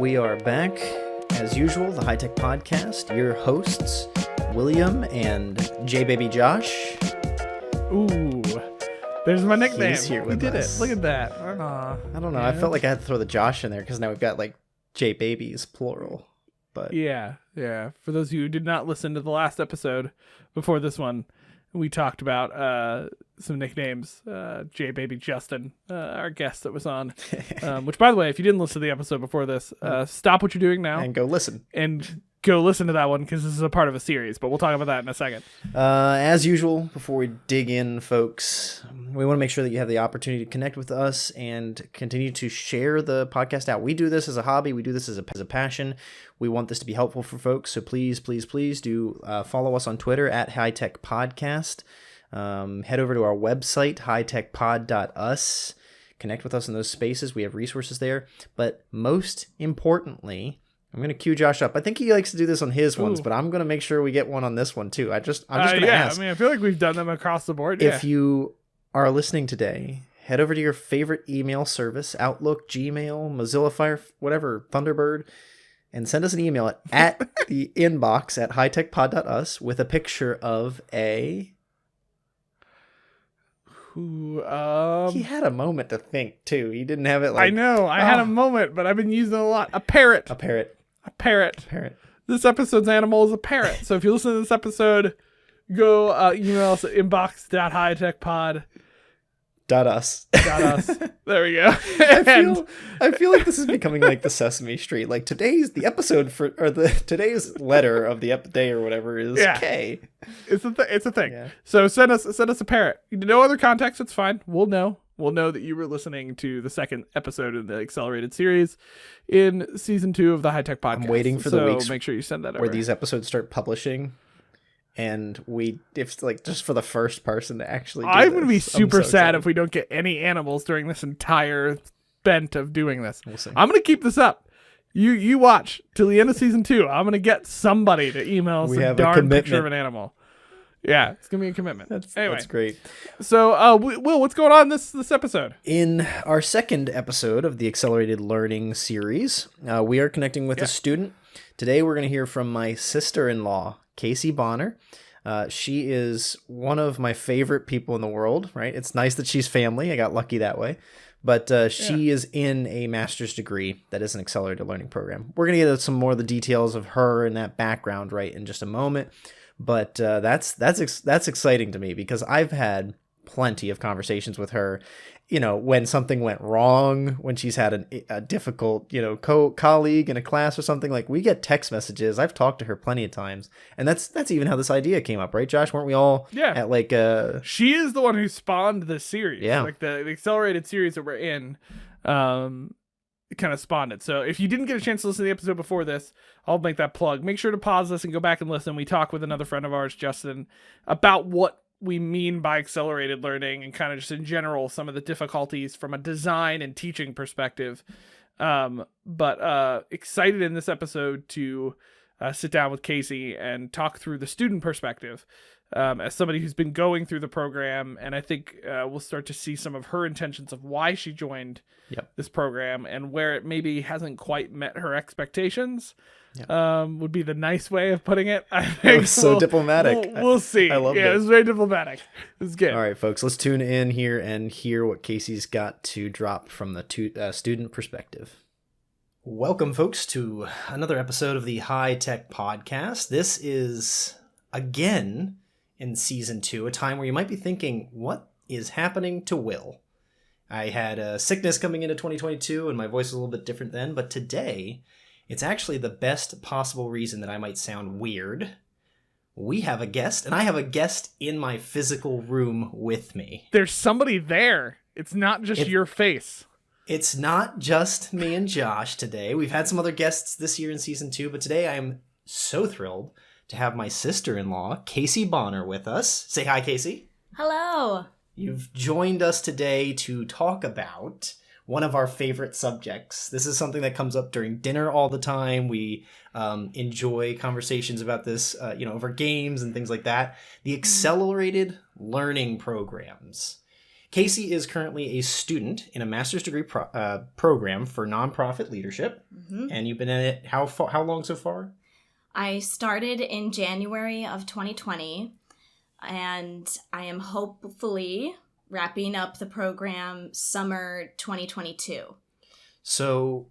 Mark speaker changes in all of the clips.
Speaker 1: We are back, as usual, the HiTech Podcast. Your hosts, William and J-Baby Josh.
Speaker 2: Ooh, there's my nickname.
Speaker 1: He's here with
Speaker 2: we did
Speaker 1: us.
Speaker 2: it. Look at that.
Speaker 1: I don't know.
Speaker 2: Yeah.
Speaker 1: I felt like I had to throw the Josh in there because now we've got like J-Babies, plural. But
Speaker 2: Yeah. For those of you who did not listen to the last episode before this one, we talked about some nicknames. J-Baby Justin, our guest that was on. Which, by the way, if you didn't listen to the episode before this, stop what you're doing now
Speaker 1: and go listen.
Speaker 2: and go listen to that one because this is a part of a series. But we'll talk about that in a second.
Speaker 1: As usual, before we dig in, folks, we want to make sure that you have the opportunity to connect with us and continue to share the podcast out. We do this as a hobby. We do this as a passion. We want this to be helpful for folks. So please do follow us on Twitter at HiTech Podcast. Head over to our website, hitechpod.us. Connect with us in those spaces. We have resources there. But most importantly, I'm going to cue Josh up. I think he likes to do this on his ones, but I'm going to make sure we get one on this one too. I'm just going to ask.
Speaker 2: I feel like we've done them across the board.
Speaker 1: If you are listening today, head over to your favorite email service, Outlook, Gmail, Mozilla Fire, whatever, Thunderbird, and send us an email at the inbox at hitechpod.us with a picture of a... He had a moment to think too. He didn't have it like...
Speaker 2: I know. I had a moment, but I've been using it a lot. A parrot.
Speaker 1: A parrot.
Speaker 2: This episode's animal is a parrot. So if you listen to this episode, go email us at inbox.hitechpod.us. There we go.
Speaker 1: I feel like this is becoming like the Sesame Street. Like today's letter of the day or whatever is K.
Speaker 2: It's a thing.
Speaker 1: Yeah.
Speaker 2: So send us a parrot. No other context. It's fine. We'll know that you were listening to the second episode in the accelerated series in season 2 of the HiTech Podcast.
Speaker 1: I'm waiting for the weeks
Speaker 2: make sure you send that
Speaker 1: where
Speaker 2: over.
Speaker 1: these episodes start publishing, and if like just for the first person to actually do
Speaker 2: I'm going to be
Speaker 1: this.
Speaker 2: super
Speaker 1: so
Speaker 2: sad
Speaker 1: excited.
Speaker 2: if we don't get any animals during this entire bent of doing this.
Speaker 1: We'll see.
Speaker 2: I'm going to keep this up. You watch till the end of season 2. I'm going to get somebody to email
Speaker 1: We
Speaker 2: some
Speaker 1: have a
Speaker 2: darn
Speaker 1: commitment.
Speaker 2: picture of an animal. Yeah, it's going to be a commitment. Anyway.
Speaker 1: That's great.
Speaker 2: So, Will, what's going on this episode?
Speaker 1: In our second episode of the Accelerated Learning series, we are connecting with a student. Today we're going to hear from my sister-in-law, Casey Bonner. She is one of my favorite people in the world, right? It's nice that she's family. I got lucky that way. But she is in a master's degree that is an accelerated learning program. We're going to get into some more of the details of her and that background, right, in just a moment. But that's exciting to me because I've had plenty of conversations with her, when something went wrong, when she's had a difficult, colleague in a class or something. Like, we get text messages. I've talked to her plenty of times, and that's even how this idea came up, right, Josh? Weren't we all at like
Speaker 2: She is the one who spawned this series.
Speaker 1: Yeah,
Speaker 2: like the accelerated series that we're in. Kind of spawned it. So if you didn't get a chance to listen to the episode before this, I'll make that plug. Make sure to pause this and go back and listen. We talk with another friend of ours, Justin, about what we mean by accelerated learning and kind of just in general some of the difficulties from a design and teaching perspective. But excited in this episode to sit down with Casey and talk through the student perspective. As somebody who's been going through the program, and I think we'll start to see some of her intentions of why she joined this program and where it maybe hasn't quite met her expectations. Would be the nice way of putting it. I think
Speaker 1: it was so diplomatic.
Speaker 2: We'll see.
Speaker 1: I love it.
Speaker 2: It was very diplomatic. It was good.
Speaker 1: All right, folks, let's tune in here and hear what Casey's got to drop from the student perspective. Welcome, folks, to another episode of the HiTech Podcast. This is, again, in season 2, a time where you might be thinking, what is happening to Will? I had a sickness coming into 2022 and my voice was a little bit different then, but today it's actually the best possible reason that I might sound weird. We have a guest, and I have a guest in my physical room with me.
Speaker 2: There's somebody there. It's not just your face.
Speaker 1: It's not just me and Josh today. We've had some other guests this year in season 2, but today I am so thrilled to have my sister-in-law, Casey Bonner, with us. Say hi, Casey.
Speaker 3: Hello.
Speaker 1: You've joined us today to talk about one of our favorite subjects. This is something that comes up during dinner all the time. We enjoy conversations about this, over games and things like that. The accelerated learning programs. Casey is currently a student in a master's degree program for nonprofit leadership. Mm-hmm. And you've been in it how long so far?
Speaker 3: I started in January of 2020, and I am hopefully wrapping up the program summer 2022.
Speaker 1: So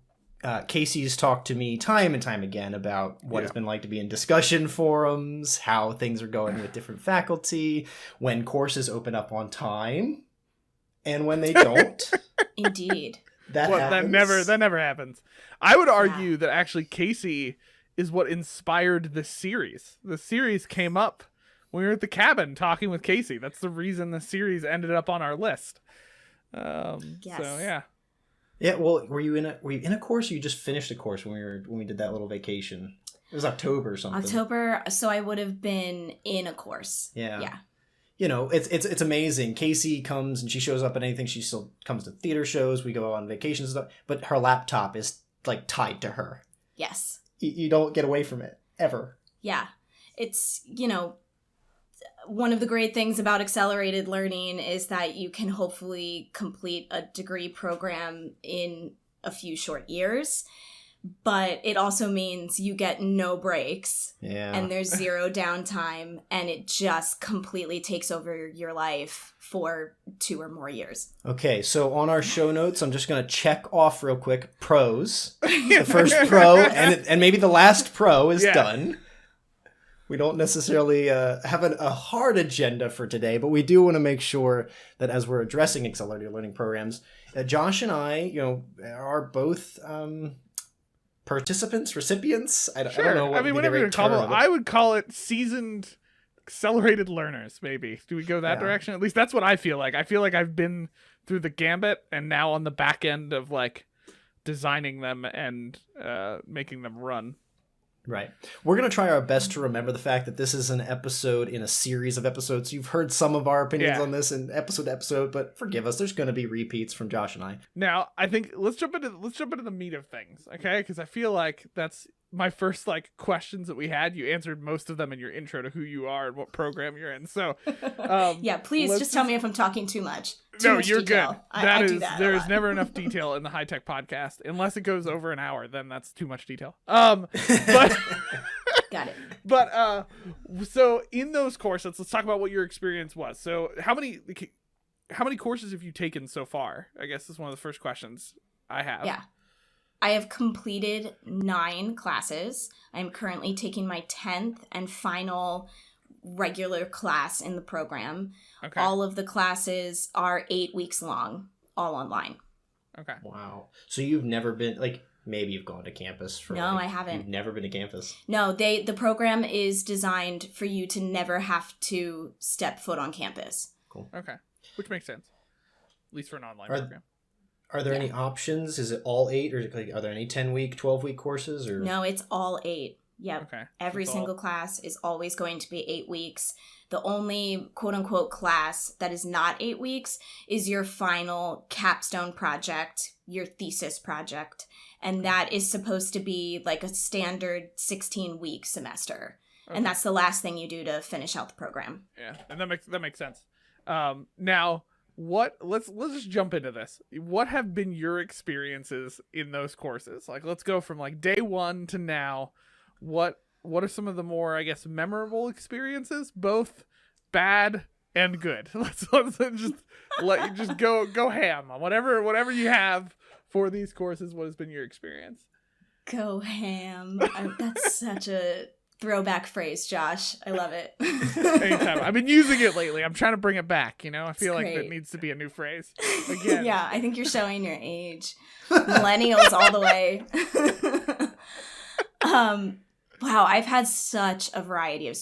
Speaker 1: Casey's talked to me time and time again about what it's been like to be in discussion forums, how things are going with different faculty, when courses open up on time, and when they don't.
Speaker 3: Indeed.
Speaker 2: That never happens. I would argue that actually Casey is what inspired the series. The series came up when we were at the cabin talking with Casey. That's the reason the series ended up on our list.
Speaker 3: Yes.
Speaker 2: So yeah.
Speaker 1: Yeah, well, were you in a course, or you just finished a course when we did that little vacation? It was October or something.
Speaker 3: October, so I would have been in a course.
Speaker 1: Yeah.
Speaker 3: Yeah.
Speaker 1: You know, it's amazing. Casey comes and she shows up at anything. She still comes to theater shows. We go on vacations and stuff, but her laptop is like tied to her.
Speaker 3: Yes.
Speaker 1: You don't get away from it ever.
Speaker 3: Yeah. It's, one of the great things about accelerated learning is that you can hopefully complete a degree program in a few short years, but it also means you get no breaks and there's zero downtime, and it just completely takes over your life for 2 or more years.
Speaker 1: Okay, so on our show notes, I'm just going to check off real quick pros. The first pro and maybe the last pro is done. We don't necessarily have a hard agenda for today, but we do want to make sure that as we're addressing accelerated learning programs, Josh and I, are both participants, recipients. I don't know what
Speaker 2: whatever you call it. I would call it seasoned accelerated learners, maybe. Do we go that direction? At least that's what I feel like. I feel like I've been through the gambit and now on the back end of like designing them and making them run.
Speaker 1: Right. We're going to try our best to remember the fact that this is an episode in a series of episodes. You've heard some of our opinions on this in episode to episode, but forgive us. There's going to be repeats from Josh and I.
Speaker 2: Now, I think let's jump into the meat of things, okay? Because I feel like that's my first questions that we had. You answered most of them in your intro to who you are and what program you're in. So,
Speaker 3: please just tell me if I'm talking too much.
Speaker 2: You're
Speaker 3: detail.
Speaker 2: good.
Speaker 3: I do that.
Speaker 2: There's never enough detail in the HiTech podcast unless it goes over an hour. Then that's too much detail. But
Speaker 3: got it.
Speaker 2: But so in those courses, let's talk about what your experience was. So how many courses have you taken so far? I guess is one of the first questions I have.
Speaker 3: Yeah. I have completed 9 classes. I'm currently taking my 10th and final regular class in the program. Okay. All of the classes are 8 weeks long, all online.
Speaker 2: Okay.
Speaker 1: Wow. So you've never been, maybe you've gone to campus for...
Speaker 3: No, I haven't.
Speaker 1: You've never been to campus?
Speaker 3: No, the program is designed for you to never have to step foot on campus.
Speaker 1: Cool.
Speaker 2: Okay. Which makes sense. At least for an online program.
Speaker 1: Are there any options? Is it all 8, or are there any 10-week, 12-week courses? Or
Speaker 3: no, it's all 8. Yep.
Speaker 2: Okay.
Speaker 3: Every single class is always going to be 8 weeks. The only quote-unquote class that is not 8 weeks is your final capstone project, your thesis project. And that is supposed to be like a standard 16-week semester. Okay. And that's the last thing you do to finish out the program.
Speaker 2: Yeah, and that makes sense. Now... let's just jump into this. What have been your experiences in those courses? Let's go from day one to now. What are some of the more, I guess, memorable experiences, both bad and good? Let's just let you just go ham on whatever you have for these courses. What has been your experience?
Speaker 3: Go ham. That's such a throwback phrase, Josh. I love it.
Speaker 2: Anytime. I've been using it lately. I'm trying to bring it back. I feel like it needs to be a new phrase. Again.
Speaker 3: Yeah, I think you're showing your age. Millennials all the way. Wow, I've had such a variety of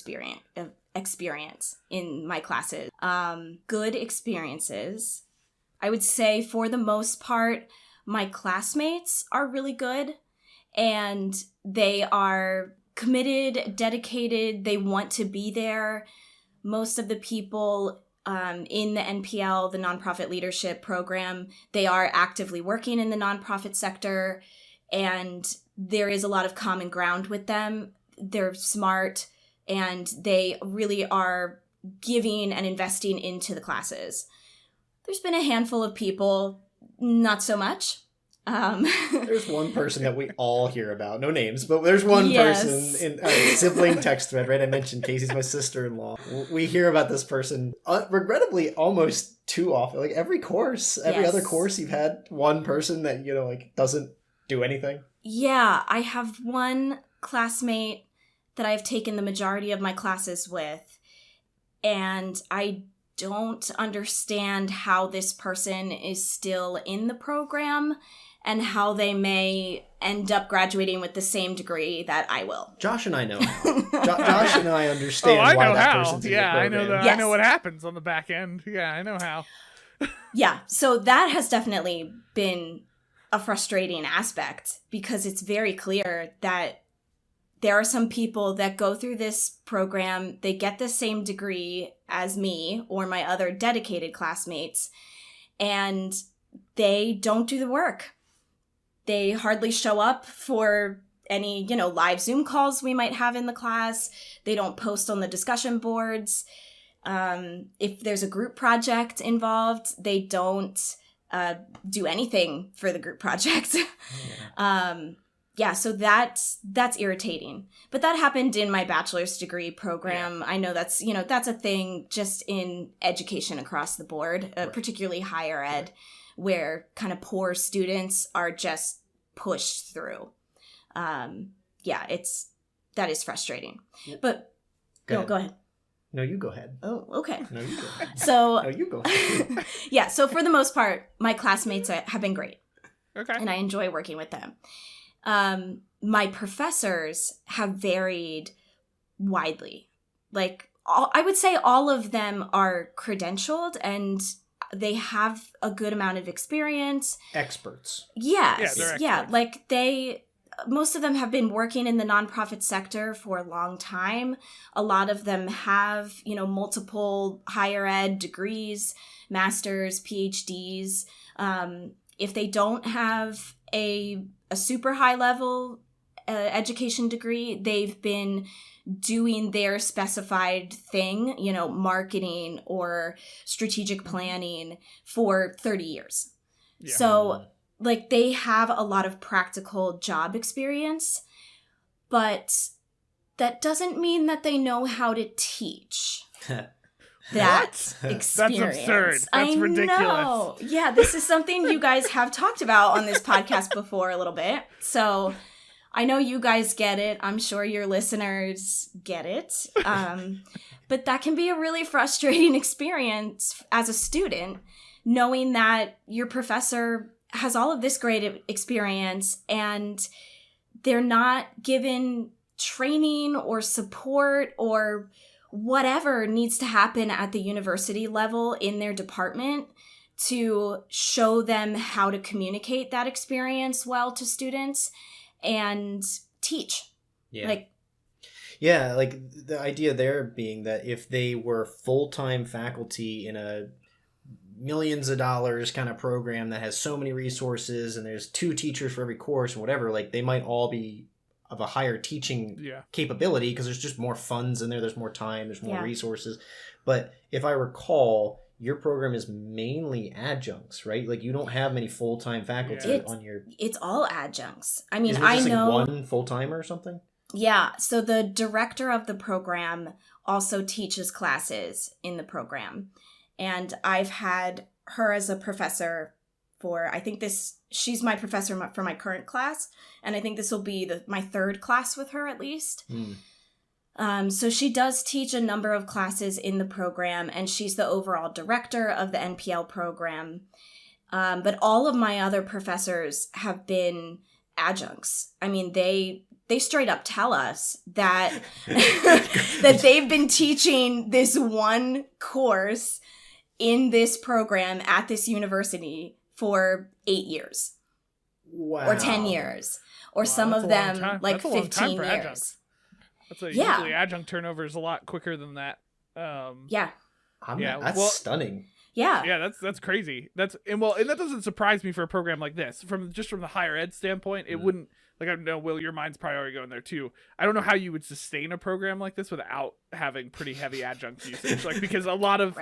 Speaker 3: experience in my classes. Good experiences. I would say for the most part, my classmates are really good, and they are committed, dedicated, they want to be there. Most of the people in the NPL, the Nonprofit Leadership Program, they are actively working in the nonprofit sector, and there is a lot of common ground with them. They're smart, and they really are giving and investing into the classes. There's been a handful of people, not so much.
Speaker 1: There's one person that we all hear about, no names, but there's one
Speaker 3: Yes.
Speaker 1: person in a sibling text thread, right? I mentioned Casey's my sister-in-law. We hear about this person, regrettably, almost too often. Like every
Speaker 3: Yes.
Speaker 1: other course, you've had one person that, like doesn't do anything.
Speaker 3: Yeah, I have one classmate that I've taken the majority of my classes with, and I don't understand how this person is still in the program and how they may end up graduating with the same degree that I will.
Speaker 1: Josh and I know how. Josh and I understand
Speaker 2: I
Speaker 1: why
Speaker 2: know
Speaker 1: that
Speaker 2: how.
Speaker 1: person's in
Speaker 2: Yeah,
Speaker 1: the
Speaker 2: I know
Speaker 1: program.
Speaker 2: that.
Speaker 3: Yes.
Speaker 2: I know what happens on the back end. Yeah, I know how.
Speaker 3: Yeah, so that has definitely been a frustrating aspect because it's very clear that there are some people that go through this program, they get the same degree as me or my other dedicated classmates, and they don't do the work. They hardly show up for any, live Zoom calls we might have in the class. They don't post on the discussion boards. If there's a group project involved, they don't do anything for the group project. So that's irritating. But that happened in my bachelor's degree program. Yeah. I know that's a thing just in education across the board, right. Particularly higher ed, right. Where kind of poor students are just pushed through. That is frustrating. Yep. But go ahead.
Speaker 1: No, you go ahead.
Speaker 3: Oh, okay.
Speaker 1: No, you go ahead.
Speaker 3: So
Speaker 1: no, you go ahead.
Speaker 3: Yeah, so for the most part, my classmates have been great.
Speaker 2: Okay.
Speaker 3: And I enjoy working with them. My professors have varied widely. Like, I would say all of them are credentialed and they have a good amount of experience.
Speaker 1: Experts.
Speaker 3: Yes.
Speaker 2: Yeah,
Speaker 3: yeah, like most of them have been working in the nonprofit sector for a long time. A lot of them have, multiple higher ed degrees, masters, PhDs. If they don't have a super high level education degree, they've been doing their specified thing, marketing or strategic planning for 30 years. Yeah. So they have a lot of practical job experience, but that doesn't mean that they know how to teach. That experience.
Speaker 2: That's absurd. That's ridiculous.
Speaker 3: Know. Yeah, this is something you guys have talked about on this podcast before a little bit. So I know you guys get it. I'm sure your listeners get it. But that can be a really frustrating experience as a student, knowing that your professor has all of this great experience and they're not given training or support or whatever needs to happen at the university level in their department to show them how to communicate that experience well to students and teach.
Speaker 1: Yeah. The idea there being that if they were full-time faculty in a millions of dollars kind of program that has so many resources and there's 2 teachers for every course and whatever, they might all be of a higher teaching capability because there's just more funds in there, there's more time, there's more resources. But if I recall, your program is mainly adjuncts, right? You don't have many full-time faculty on your...
Speaker 3: It's all adjuncts. I mean,
Speaker 1: Isn't it just one full-timer or something?
Speaker 3: Yeah, so the director of the program also teaches classes in the program. And I've had her as a professor for, she's my professor for my current class. And I think this will be my 3rd class with her at least. So she does teach a number of classes in the program and she's the overall director of the NPL program. But all of my other professors have been adjuncts. I mean, they straight up tell us that, that they've been teaching this one course in this program at this university for 8 years.
Speaker 1: Wow.
Speaker 3: Or 10 years. Or some of them 15 years.
Speaker 2: Usually adjunct turnover is a lot quicker than that.
Speaker 1: That's stunning.
Speaker 3: Yeah.
Speaker 2: That's crazy. And that doesn't surprise me for a program like this. From the higher ed standpoint, it wouldn't, I know, Will, your mind's probably already going there too. I don't know how you would sustain a program like this without having pretty heavy adjunct usage. Because a lot of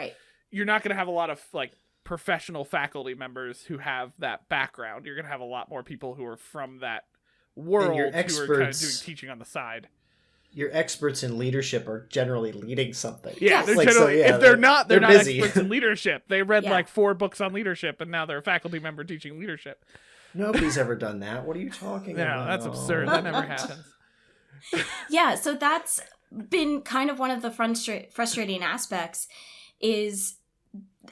Speaker 2: you're not going to have a lot of professional faculty members who have that background. You're going to have a lot more people who are from that world who are kind of doing teaching on the side.
Speaker 1: Your experts in leadership are generally leading something.
Speaker 2: Yeah, they're generally, if they're not
Speaker 1: busy.
Speaker 2: experts in leadership. They read like 4 books on leadership, and now they're a faculty member teaching leadership.
Speaker 1: Nobody's ever done that. What are you talking about?
Speaker 2: No, that's absurd. That never happens.
Speaker 3: Yeah, so that's been kind of one of the frustrating aspects is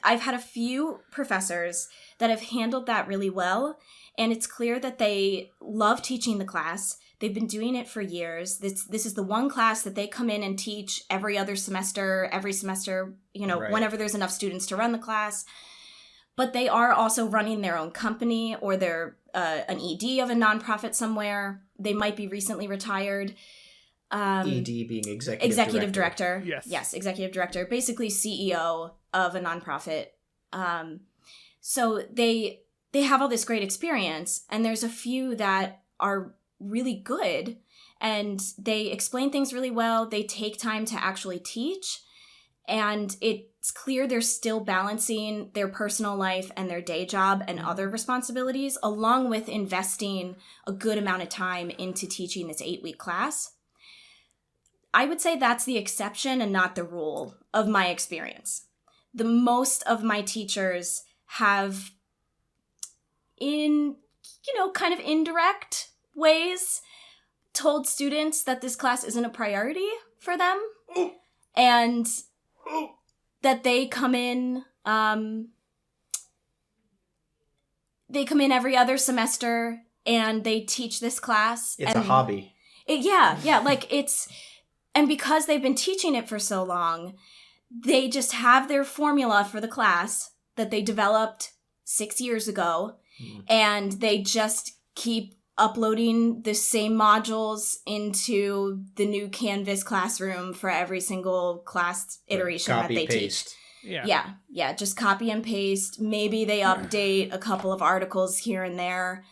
Speaker 3: I've had a few professors that have handled that really well, and it's clear that they love teaching the class. They've been doing it for years. This is the one class that they come in and teach every semester,
Speaker 1: Right.
Speaker 3: whenever there's enough students to run the class. But they are also running their own company, or they're an ED of a nonprofit somewhere. They might be recently retired.
Speaker 1: ED being executive
Speaker 3: director.
Speaker 2: Yes,
Speaker 3: executive director. Basically CEO of a nonprofit. So they have all this great experience, and there's a few that are really good, and they explain things really well. They take time to actually teach, and it's clear they're still balancing their personal life and their day job and other responsibilities, along with investing a good amount of time into teaching this 8-week class. I would say that's the exception and not the rule of my experience. The most of my teachers have, in, kind of indirect ways, told students that this class isn't a priority for them, and that they come in every other semester and they teach this class.
Speaker 1: It's a hobby.
Speaker 3: And because they've been teaching it for so long, they just have their formula for the class that they developed 6 years ago, and they just keep uploading the same modules into the new Canvas classroom for every single class iteration that they
Speaker 1: paste.
Speaker 3: teach. Yeah, just copy and paste. Maybe they update a couple of articles here and there.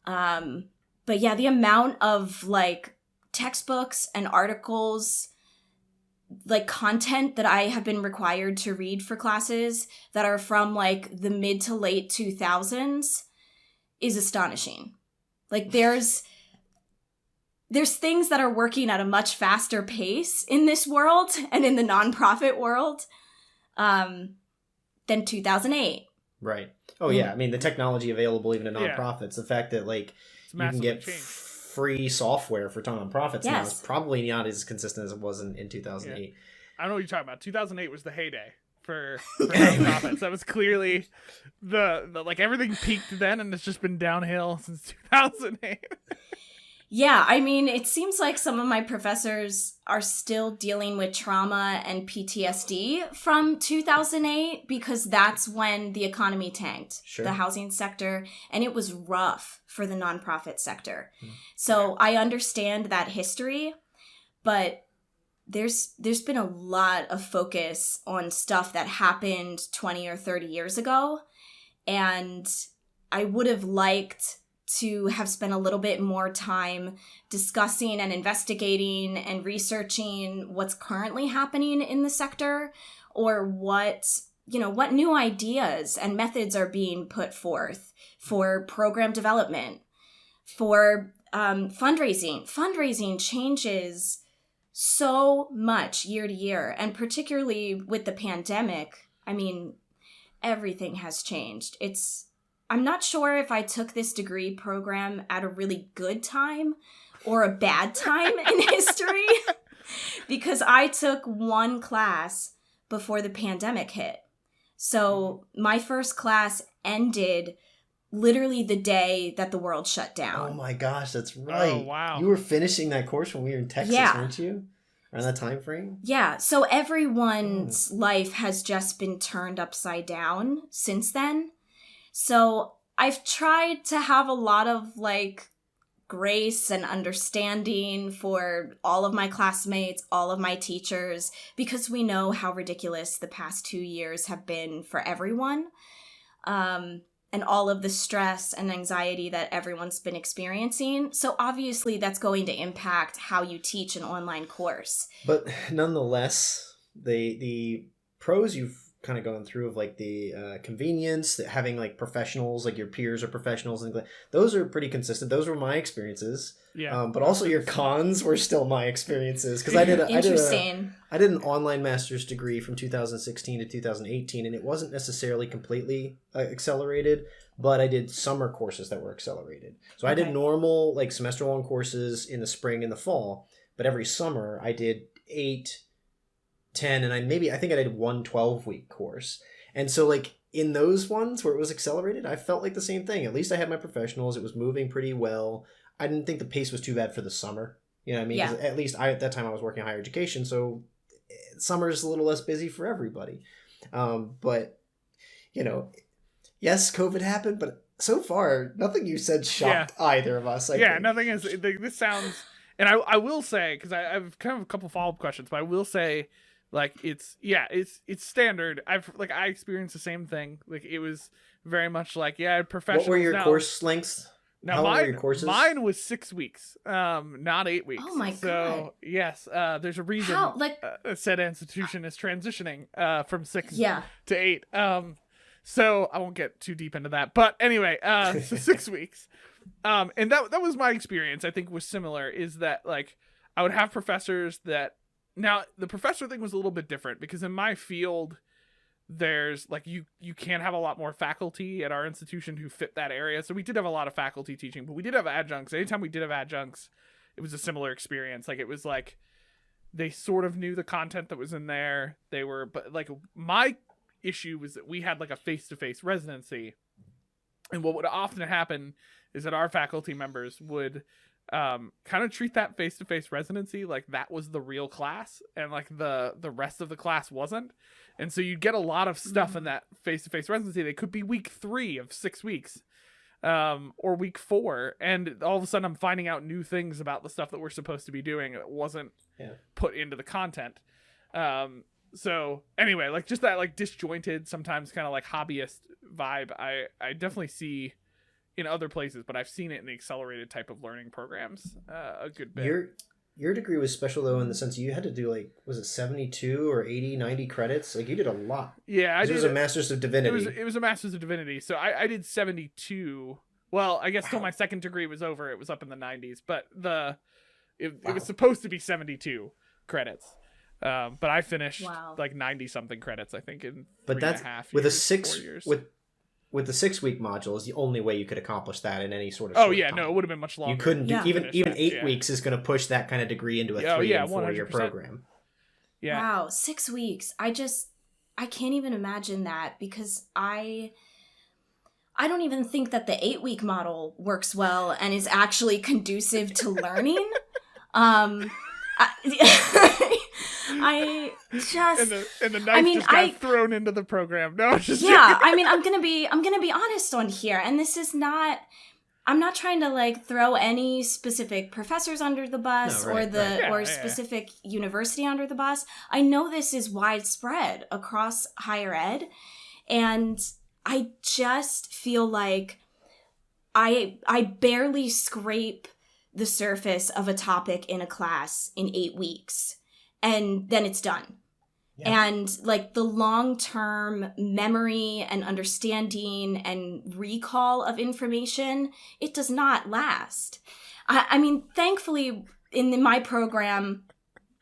Speaker 3: But yeah, the amount of textbooks and articles, content that I have been required to read for classes that are from the mid to late 2000s is astonishing. There's things that are working at a much faster pace in this world and in the nonprofit world than 2008.
Speaker 1: Right. Oh, yeah. I mean, the technology available even to nonprofits, the fact that, you can get free software for nonprofits now is probably not as consistent as it was in 2008.
Speaker 2: Yeah. I don't know what you're talking about. 2008 was the heyday for nonprofits. That was clearly the everything peaked then, and it's just been downhill since 2008.
Speaker 3: Yeah, I mean, it seems like some of my professors are still dealing with trauma and PTSD from 2008 because that's when the economy tanked, the housing sector, and it was rough for the nonprofit sector. So I understand that history, but there's been a lot of focus on stuff that happened 20 or 30 years ago, and I would have liked to have spent a little bit more time discussing and investigating and researching what's currently happening in the sector, or what new ideas and methods are being put forth for program development, for fundraising. Fundraising changes so much year to year, and particularly with the pandemic, I mean, everything has changed. I'm not sure if I took this degree program at a really good time or a bad time in history, because I took one class before the pandemic hit. So my first class ended literally the day that the world shut down.
Speaker 1: Oh my gosh, that's right.
Speaker 2: Oh, wow.
Speaker 1: You were finishing that course when we were in Texas, weren't you? Around that time frame?
Speaker 3: Yeah, so everyone's life has just been turned upside down since then. So I've tried to have a lot of grace and understanding for all of my classmates, all of my teachers, because we know how ridiculous the past 2 years have been for everyone. And all of the stress and anxiety that everyone's been experiencing. So obviously that's going to impact how you teach an online course.
Speaker 1: But nonetheless, the pros you've kind of going through of like the convenience that having like professionals, like your peers are professionals, and those are pretty consistent. Those were my experiences.
Speaker 2: Yeah.
Speaker 1: But also your cons were still my experiences, because
Speaker 3: Interesting.
Speaker 1: I did an online master's degree from 2016 to 2018, and it wasn't necessarily completely accelerated, but I did summer courses that were accelerated. So I did normal like semester long courses in the spring and the fall, but every summer I did 8, 10, and I think I did one 12-week course. And so like in those ones where it was accelerated, I felt like the same thing. At least I had my professionals. It was moving pretty well. I didn't think the pace was too bad for the summer. You know what I mean? 'Cause at least at that time I was working in higher education, so summer's a little less busy for everybody. But you know, yes, COVID happened, but so far nothing you said shocked either of us. I think.
Speaker 2: Nothing is. This sounds, and I will say, because I've kind of a couple follow-up questions, but I will say, like, it's standard. I experienced the same thing. Like, it was very much like, professionals.
Speaker 1: What were your course lengths?
Speaker 2: Now, mine was 6 weeks, not 8 weeks.
Speaker 3: Oh my god!
Speaker 2: So yes, there's a reason said institution is transitioning from 6 to 8. So I won't get too deep into that, but anyway, so 6 weeks, and that was my experience. I think was similar. Is that like I would have professors that. Now, the professor thing was a little bit different because in my field, there's like you can have a lot more faculty at our institution who fit that area. So we did have a lot of faculty teaching, but we did have adjuncts. Anytime we did have adjuncts, it was a similar experience. Like it was like they sort of knew the content that was in there. But like my issue was that we had like a face-to-face residency. And what would often happen is that our faculty members would kind of treat that face-to-face residency like that was the real class, and like the rest of the class wasn't. And so you'd get a lot of stuff in that face-to-face residency. They could be week 3 of 6 weeks, or week 4, and all of a sudden I'm finding out new things about the stuff that we're supposed to be doing that wasn't put into the content. So anyway, like just that like disjointed, sometimes kind of like hobbyist vibe I definitely see in other places, but I've seen it in the accelerated type of learning programs a good bit.
Speaker 1: Your degree was special though in the sense you had to do like, was it 72 or 80, 90 credits? Like you did a lot.
Speaker 2: Yeah,
Speaker 1: it was a Master's of Divinity.
Speaker 2: It was a Master's of Divinity. So I did 72. Well, I guess till my second degree was over, it was up in the 90s, but it was supposed to be 72 credits. But I finished like 90 something credits, I think, in 3.5 years.
Speaker 1: With the 6-week module is the only way you could accomplish that in any sort of
Speaker 2: time.
Speaker 1: No,
Speaker 2: it would have been much longer.
Speaker 1: You couldn't do even 8 weeks is going to push that kind of degree into a 3 and 4 year program.
Speaker 2: Yeah.
Speaker 3: Wow, 6 weeks. I can't even imagine that, because I don't even think that the 8-week model works well and is actually conducive to learning. I just
Speaker 2: and the knife just got thrown into the program. No, just kidding.
Speaker 3: I'm gonna be honest on here, and this is not. I'm not trying to like throw any specific professors under the bus or specific university under the bus. I know this is widespread across higher ed, and I just feel like I barely scrape the surface of a topic in a class in 8 weeks, and then it's done. Yeah. And like the long-term memory and understanding and recall of information, it does not last. I mean, thankfully in my program,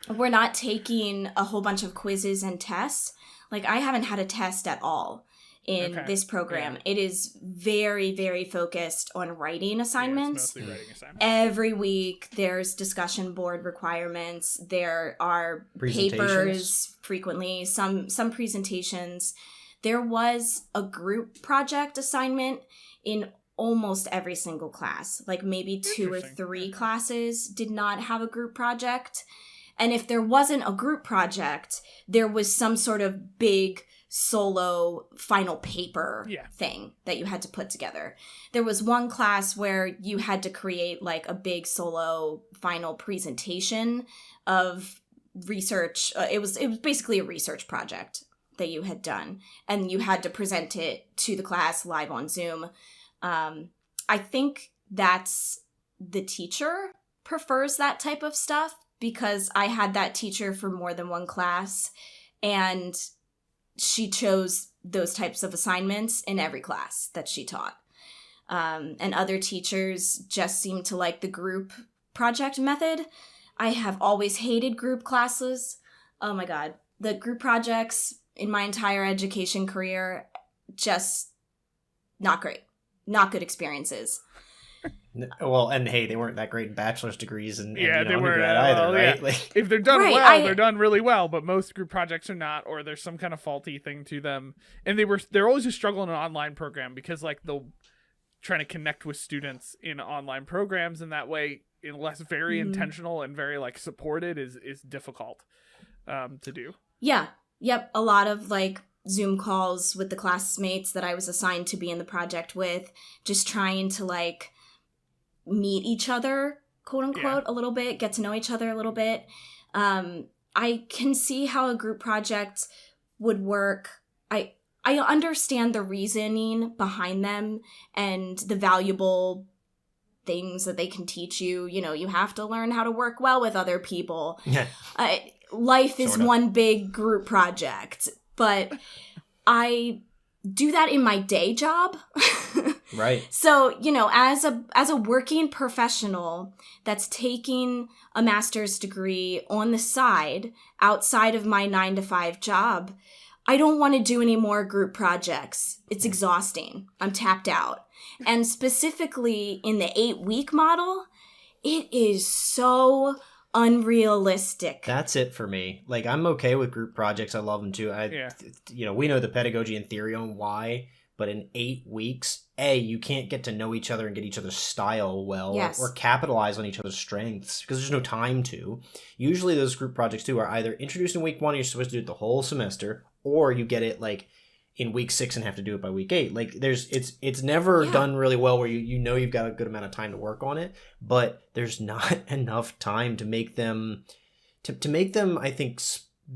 Speaker 3: we're not taking a whole bunch of quizzes and tests. Like I haven't had a test at all in this program. It is very, very focused on writing assignments.
Speaker 2: Mostly writing assignments.
Speaker 3: Every week there's discussion board requirements. There are papers frequently, some presentations. There was a group project assignment in almost every single class. Like maybe 2 or 3 classes did not have a group project. And if there wasn't a group project, there was some sort of big solo final paper thing that you had to put together. There was one class where you had to create like a big solo final presentation of research. It was basically a research project that you had done, and you had to present it to the class live on Zoom. I think that's the teacher prefers that type of stuff, because I had that teacher for more than one class, and she chose those types of assignments in every class that she taught. And other teachers just seem to like the group project method. I have always hated group classes. Oh my God. The group projects in my entire education career, just not great. Not good experiences.
Speaker 1: Well, and hey, they weren't that great in bachelor's degrees and
Speaker 2: Yeah,
Speaker 1: you know,
Speaker 2: they were
Speaker 1: undergrad either, right?
Speaker 2: Yeah.
Speaker 1: Like,
Speaker 2: if they're done
Speaker 3: Right,
Speaker 2: well, they're done really well, but most group projects are not, or there's some kind of faulty thing to them. And they're always a struggle in an online program because like they'll trying to connect with students in online programs, and that way, unless very intentional and very like supported, is difficult to do.
Speaker 3: Yeah. Yep. A lot of like Zoom calls with the classmates that I was assigned to be in the project with, just trying to like meet each other, quote unquote, a little bit, get to know each other a little bit. I can see how a group project would work. I understand the reasoning behind them and the valuable things that they can teach you. You know, you have to learn how to work well with other people.
Speaker 1: yeah.
Speaker 3: Life is one big group project, but I do that in my day job.
Speaker 1: Right.
Speaker 3: So, you know, as a working professional that's taking a master's degree on the side outside of my 9-to-5 job, I don't want to do any more group projects. It's exhausting. I'm tapped out. And specifically in the 8-week model, it is so unrealistic.
Speaker 1: That's it for me. Like, I'm okay with group projects. I love them too. You know, we know the pedagogy and theory on why, but in 8 weeks, you can't get to know each other and get each other's style well, or capitalize on each other's strengths because there's no time to. Usually those group projects too are either introduced in week 1 and you're supposed to do it the whole semester, or you get it like in week 6 and have to do it by week 8. Like it's never done really well where you know you've got a good amount of time to work on it, but there's not enough time to make them to make them, I think,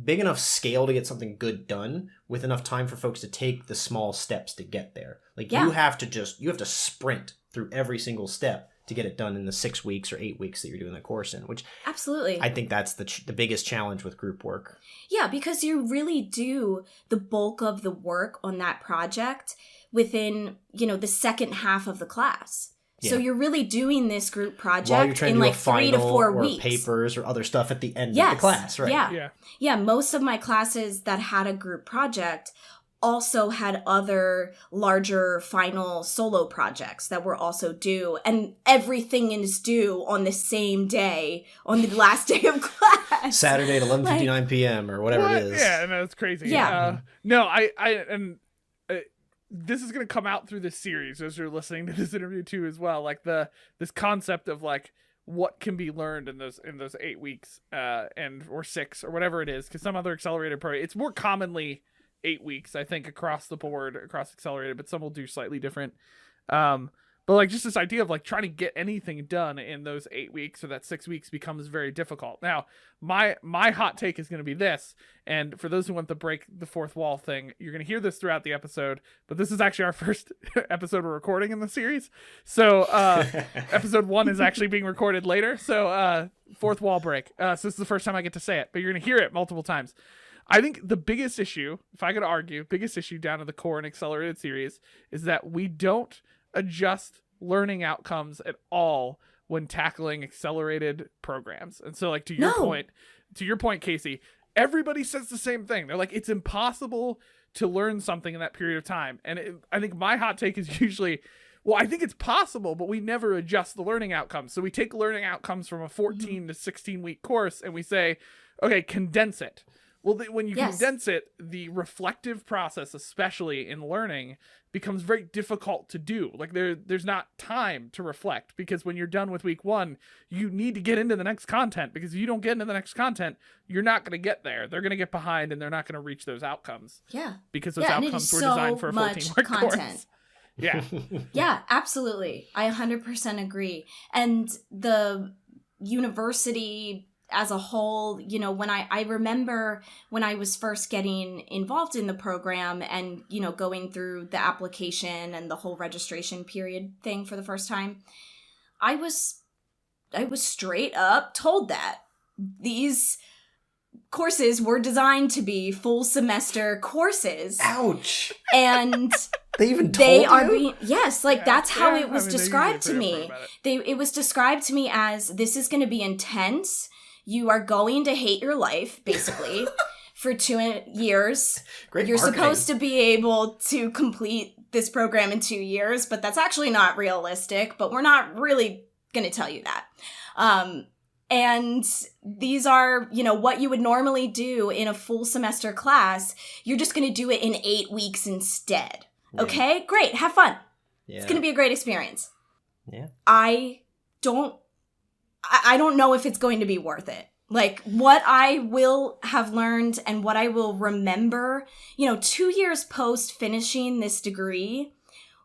Speaker 1: big enough scale to get something good done with enough time for folks to take the small steps to get there. Like you have to sprint through every single step to get it done in the 6 weeks or 8 weeks that you're doing the course in, which
Speaker 3: absolutely,
Speaker 1: I think that's the biggest challenge with group work.
Speaker 3: Yeah, because you really do the bulk of the work on that project within, you know, the second half of the class. Yeah. So you're really doing this group project in like 3 to 4 weeks.
Speaker 1: Papers or other stuff at the end of the class, right?
Speaker 3: Yeah, most of my classes that had a group project also had other larger final solo projects that were also due, and everything is due on the same day, on the last day of class.
Speaker 1: Saturday at 11:59 p.m. or whatever it is.
Speaker 2: Yeah, no, it's crazy.
Speaker 3: Yeah.
Speaker 2: No, this is going to come out through this series as you're listening to this interview too as well. Like this concept of like what can be learned in those 8 weeks or 6 or whatever it is, because some other accelerated program, it's more commonly 8 weeks, I think, across the board, across accelerated, but some will do slightly different. But like just this idea of like trying to get anything done in those 8 weeks, or that 6 weeks, becomes very difficult. Now, my hot take is going to be this, and for those who want to break the fourth wall thing, you're going to hear this throughout the episode, but this is actually our first episode we're recording in the series. So episode 1 is actually being recorded later. So fourth wall break. So this is the first time I get to say it, but you're going to hear it multiple times. I think the biggest issue, if I could argue, biggest issue down to the core and accelerated series is that we don't adjust learning outcomes at all when tackling accelerated programs. And so like to your point, Casey, everybody says the same thing. They're like, it's impossible to learn something in that period of time. And I think my hot take is usually, well, I think it's possible, but we never adjust the learning outcomes. So we take learning outcomes from a 14 to 16 week course and we say, okay, condense it. Well, when you condense it, the reflective process, especially in learning, becomes very difficult to do. Like there's not time to reflect, because when you're done with week 1, you need to get into the next content, because if you don't get into the next content, you're not going to get there. They're going to get behind and they're not going to reach those outcomes.
Speaker 3: Yeah.
Speaker 2: Because those outcomes were designed for a 14-week course. Yeah.
Speaker 3: Yeah, absolutely. I 100% agree. And the university as a whole, you know, when I remember when I was first getting involved in the program and, you know, going through the application and the whole registration period thing for the first time, I was straight up told that these courses were designed to be full semester courses.
Speaker 1: Ouch.
Speaker 3: And
Speaker 1: They even told
Speaker 3: they are
Speaker 1: you?
Speaker 3: being, yes, like that's how it was
Speaker 2: they're
Speaker 3: described to
Speaker 2: usually
Speaker 3: me.
Speaker 2: pretty upfront about
Speaker 3: It was described to me as, this is going to be intense. You are going to hate your life, basically, for 2 years.
Speaker 1: Great
Speaker 3: You're
Speaker 1: marketing.
Speaker 3: supposed to be able to complete this program in 2 years, but that's actually not realistic. But we're not really going to tell you that. And these are, what you would normally do in a full semester class. You're just going to do it in 8 weeks instead.
Speaker 1: Yeah.
Speaker 3: Okay, great. Have fun.
Speaker 1: Yeah.
Speaker 3: It's going to be a great experience.
Speaker 1: Yeah.
Speaker 3: I don't know if it's going to be worth it. Like, what I will have learned and what I will remember, 2 years post finishing this degree,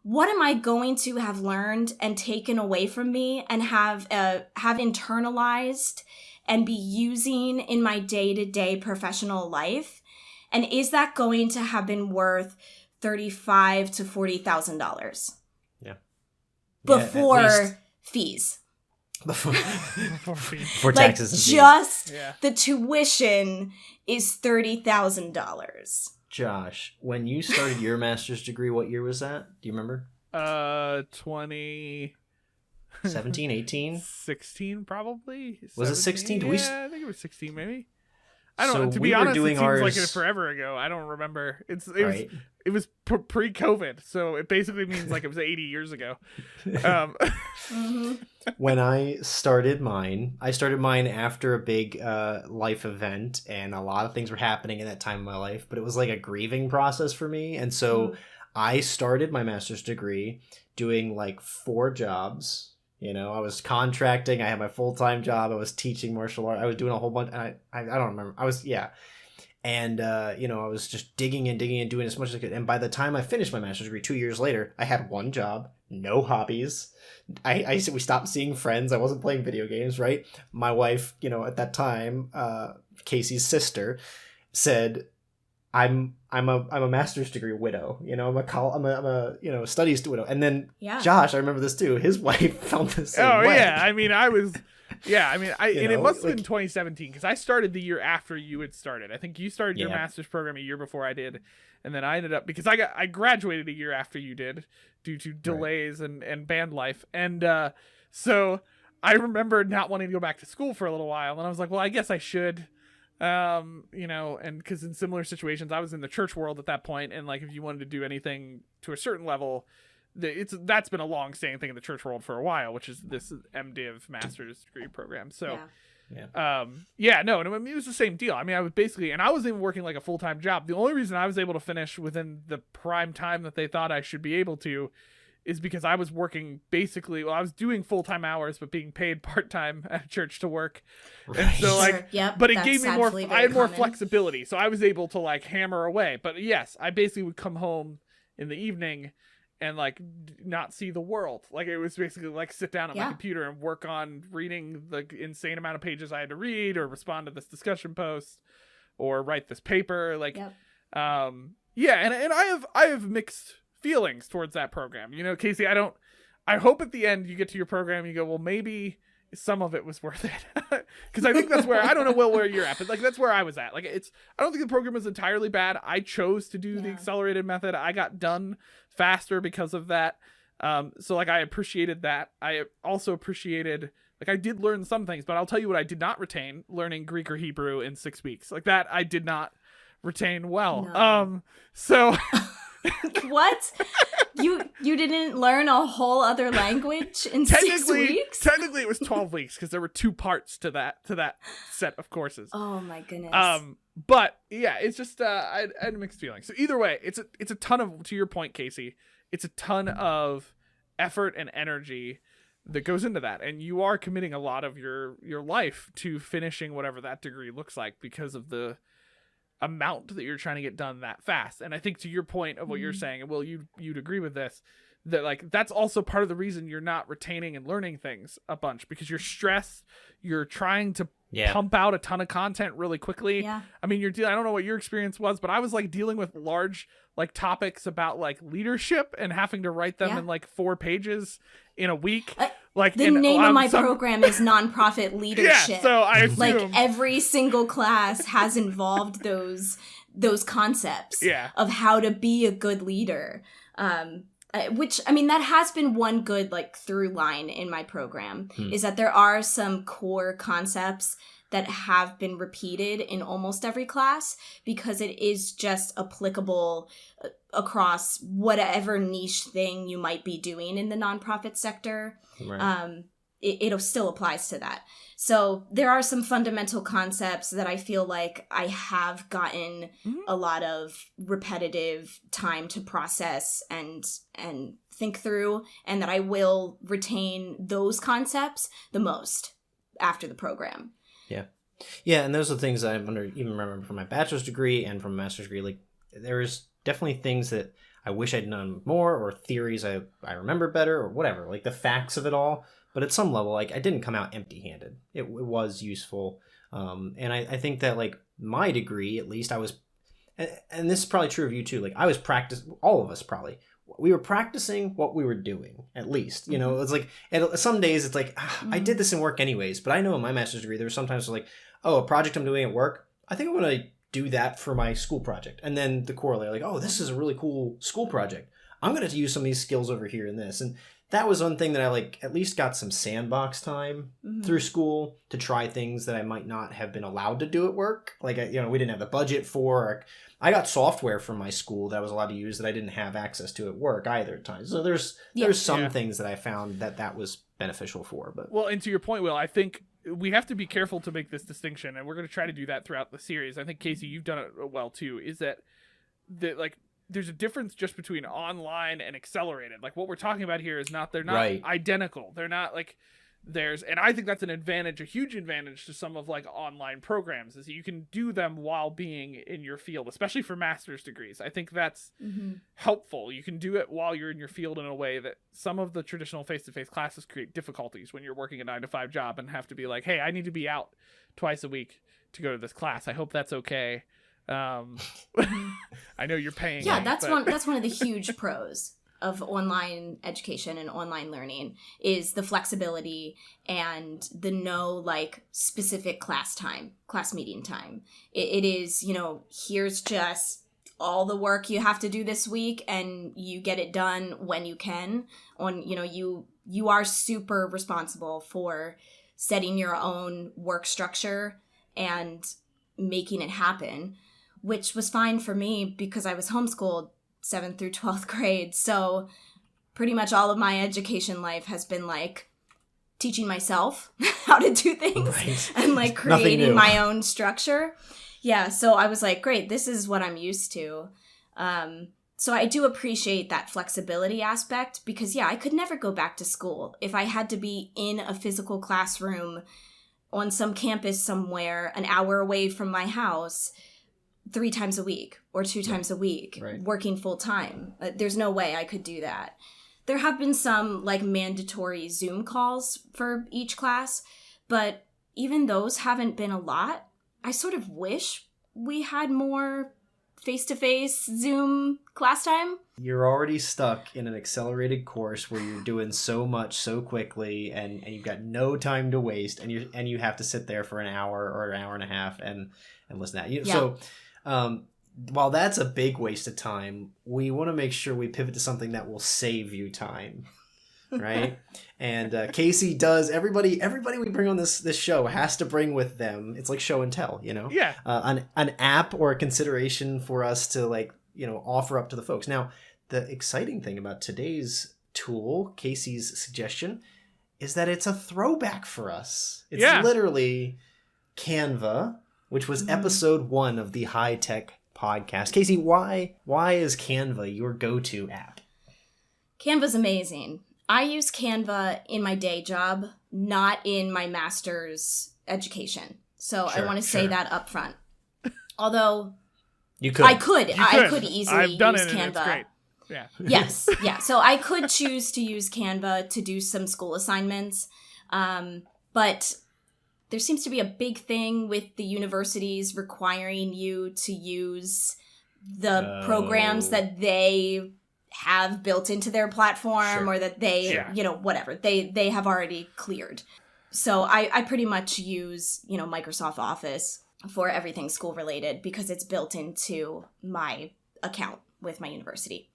Speaker 3: what am I going to have learned and taken away from me and have internalized and be using in my day-to-day professional life? And is that going to have been worth $35,000 to $40,000?
Speaker 1: Yeah.
Speaker 3: Before fees.
Speaker 1: Before
Speaker 2: it.
Speaker 3: Like,
Speaker 1: taxes and fees.
Speaker 3: just
Speaker 2: Yeah.
Speaker 3: the tuition is $30,000.
Speaker 1: Josh, when you started your master's degree, what year was that? Do you remember?
Speaker 2: 20
Speaker 1: 17, 18?
Speaker 2: 16 probably.
Speaker 1: Was it 16? Do we
Speaker 2: Yeah, I think it was 16 maybe. I don't
Speaker 1: So
Speaker 2: know. To
Speaker 1: we
Speaker 2: be
Speaker 1: were
Speaker 2: honest,
Speaker 1: doing
Speaker 2: it seems like
Speaker 1: ours-
Speaker 2: it forever ago. I don't remember.
Speaker 1: Right.
Speaker 2: It was pre-COVID, so it basically means like it was 80 years ago.
Speaker 3: Mm-hmm.
Speaker 1: When I started mine after a big life event, and a lot of things were happening in that time of my life, but it was like a grieving process for me. And so I started my master's degree doing like 4 jobs. I was contracting. I had my full-time job. I was teaching martial art. I was doing a whole bunch. And I don't remember. And, I was just digging in, doing as much as I could. And by the time I finished my master's degree 2 years later, I had 1 job, no hobbies. We stopped seeing friends. I wasn't playing video games, right? My wife, at that time, Casey's sister, said, I'm a master's degree widow. I'm a studies widow. And then Josh, I remember this too. His wife found the same way.
Speaker 2: Yeah. I mean, it must have been
Speaker 1: like-
Speaker 2: 2017 because I started the year after you had started. I think you started your
Speaker 1: Yeah.
Speaker 2: master's program a year before I did, and then I ended up because I graduated a year after you did due to delays and band life, and so I remember not wanting to go back to school for a little while, and I was like, well, I guess I should. And because in similar situations, I was in the church world at that point, and like if you wanted to do anything to a certain level, that's been a long-standing thing in the church world for a while, which is this MDiv master's degree program. So,
Speaker 1: Yeah.
Speaker 2: no, and I mean, it was the same deal. I mean, I was basically, and I wasn't even working like a full-time job. The only reason I was able to finish within the prime time that they thought I should be able to is because I was working I was doing full-time hours, but being paid part-time at church to work.
Speaker 1: Right.
Speaker 2: And so like,
Speaker 3: Sure. Yep,
Speaker 2: but it
Speaker 3: that's
Speaker 2: gave me more,
Speaker 3: sadly
Speaker 2: I
Speaker 3: very
Speaker 2: had more
Speaker 3: common.
Speaker 2: flexibility. So I was able to like hammer away. But yes, I basically would come home in the evening and like not see the world. Like it was basically like sit down at my computer and work on reading the insane amount of pages I had to read, or respond to this discussion post, or write this paper. Like, and I have mixed feelings towards that program. Casey, I hope at the end you get to your program and you go, well, maybe some of it was worth it. Because I think that's where, I don't know where you're at, but like that's where I was at. Like I don't think the program was entirely bad. I chose to do the accelerated method. I got done faster because of that. So like I appreciated that. I also appreciated, like I did learn some things, but I'll tell you what I did not retain: learning Greek or Hebrew in 6 weeks. Like that I did not retain well.
Speaker 3: No.
Speaker 2: So
Speaker 3: What? You didn't learn a whole other language in 6 weeks?
Speaker 2: Technically it was 12 weeks because there were 2 parts to that set of courses.
Speaker 3: Oh my goodness.
Speaker 2: But yeah, it's just I had mixed feelings. So either way, it's a ton of, to your point, Casey, it's a ton of effort and energy that goes into that, and you are committing a lot of your life to finishing whatever that degree looks like because of the amount that you're trying to get done that fast. And I think to your point of what you're saying, and Will, you'd agree with this, that like that's also part of the reason you're not retaining and learning things a bunch, because you're stressed, you're trying to pump out a ton of content really quickly.
Speaker 3: Yeah.
Speaker 2: I mean, I don't know what your experience was, but I was like dealing with large like topics about like leadership and having to write them in like 4 pages in a week. Like
Speaker 3: the name of my program is nonprofit leadership.
Speaker 2: Yeah, so I assume
Speaker 3: like every single class has involved those concepts of how to be a good leader. Which, I mean, that has been one good like through line in my program is that there are some core concepts that have been repeated in almost every class because it is just applicable across whatever niche thing you might be doing in the nonprofit sector. Right. It still applies to that. So there are some fundamental concepts that I feel like I have gotten a lot of repetitive time to process and think through, and that I will retain those concepts the most after the program.
Speaker 1: Yeah. Yeah, and those are the things that I even remember from my bachelor's degree and from a master's degree. Like, there's definitely things that I wish I'd known more, or theories I remember better, or whatever, like the facts of it all. But at some level, like, I didn't come out empty-handed. It was useful. And I think that, like, my degree, at least, I was, and this is probably true of you too, like, I was all of us probably, we were practicing what we were doing, at least. You know, it's like, some days it's like, I did this in work anyways, but I know in my master's degree, there were sometimes like, oh, a project I'm doing at work, I think I'm going to do that for my school project. And then the corollary, like, oh, this is a really cool school project. I'm going to use some of these skills over here in this. And that was one thing that I like at least got some sandbox time through school to try things that I might not have been allowed to do at work. Like, we didn't have the budget for. I got software from my school that I was allowed to use that I didn't have access to at work either at times. So there's some things that I found that was beneficial for. But
Speaker 2: well, and to your point, Will, I think we have to be careful to make this distinction, and we're going to try to do that throughout the series. I think, Casey, you've done it well too. Is that like, there's a difference just between online and accelerated. Like, what we're talking about here is they're not identical. They're not like and I think that's an advantage, a huge advantage to some of like online programs, is that you can do them while being in your field, especially for master's degrees. I think that's helpful. You can do it while you're in your field in a way that some of the traditional face-to-face classes create difficulties when you're working a 9-to-5 job and have to be like, hey, I need to be out twice a week to go to this class. I hope that's okay. I know you're paying.
Speaker 3: Yeah, that's one of the huge pros of online education and online learning is the flexibility and the like specific class meeting time. It is, here's just all the work you have to do this week and you get it done when you can. You are super responsible for setting your own work structure and making it happen, which was fine for me because I was homeschooled 7th through 12th grade. So pretty much all of my education life has been like teaching myself how to do things and like creating my own structure. Yeah. So I was like, great, this is what I'm used to. So I do appreciate that flexibility aspect because I could never go back to school if I had to be in a physical classroom on some campus somewhere an hour away from my house 3 times a week or 2 times a week, working full time. There's no way I could do that. There have been some like mandatory Zoom calls for each class, but even those haven't been a lot. I sort of wish we had more face-to-face Zoom class time.
Speaker 1: You're already stuck in an accelerated course where you're doing so much so quickly and you've got no time to waste and you have to sit there for an hour or an hour and a half and listen to that. So while that's a big waste of time, we want to make sure we pivot to something that will save you time, right? And Casey does. Everybody we bring on this show has to bring with them. It's like show and tell,
Speaker 2: Yeah.
Speaker 1: An app or a consideration for us to offer up to the folks. Now, the exciting thing about today's tool, Casey's suggestion, is that it's a throwback for us. It's literally Canva, which was episode 1 of the HiTech podcast. Casey, why is Canva your go-to app?
Speaker 3: Canva's amazing. I use Canva in my day job, not in my master's education. So I want to say that up front. Although I could easily
Speaker 2: I've done
Speaker 3: use
Speaker 2: it
Speaker 3: Canva.
Speaker 2: and it's great. Yeah.
Speaker 3: Yes. Yeah. So I could choose to use Canva to do some school assignments. But there seems to be a big thing with the universities requiring you to use the programs that they have built into their platform, or that they, whatever, they have already cleared. So I pretty much use, Microsoft Office for everything school related because it's built into my account with my university.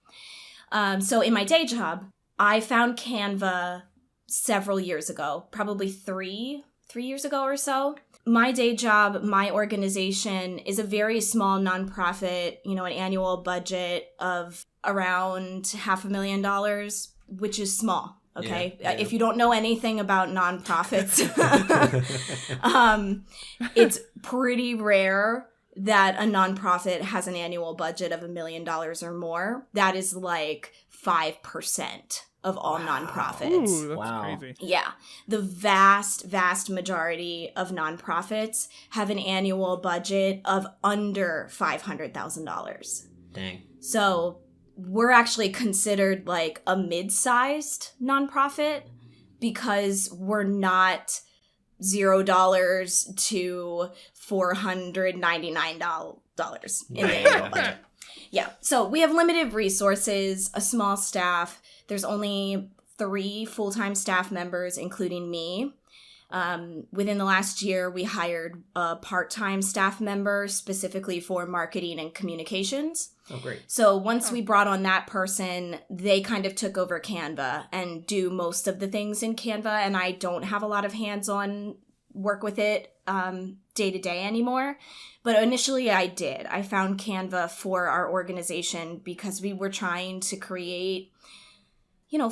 Speaker 3: So in my day job, I found Canva several years ago, probably three years ago or so. My day job, my organization is a very small nonprofit, an annual budget of around $500,000, which is small. Okay. Yeah. If you don't know anything about nonprofits, it's pretty rare that a nonprofit has an annual budget of $1 million or more. That is like 5% of all nonprofits.
Speaker 2: Ooh, that's crazy.
Speaker 3: Yeah. The vast majority of nonprofits have an annual budget of under $500,000.
Speaker 1: Dang.
Speaker 3: So we're actually considered like a mid-sized nonprofit because we're not $0 to $499 in the annual budget. Yeah. So we have limited resources, a small staff. There's only 3 full-time staff members, including me. Within the last year, we hired a part-time staff member specifically for marketing and communications.
Speaker 1: Oh, great.
Speaker 3: So once we brought on that person, they kind of took over Canva and do most of the things in Canva. And I don't have a lot of hands-on work with it day to day anymore. But initially I did. I found Canva for our organization because we were trying to create,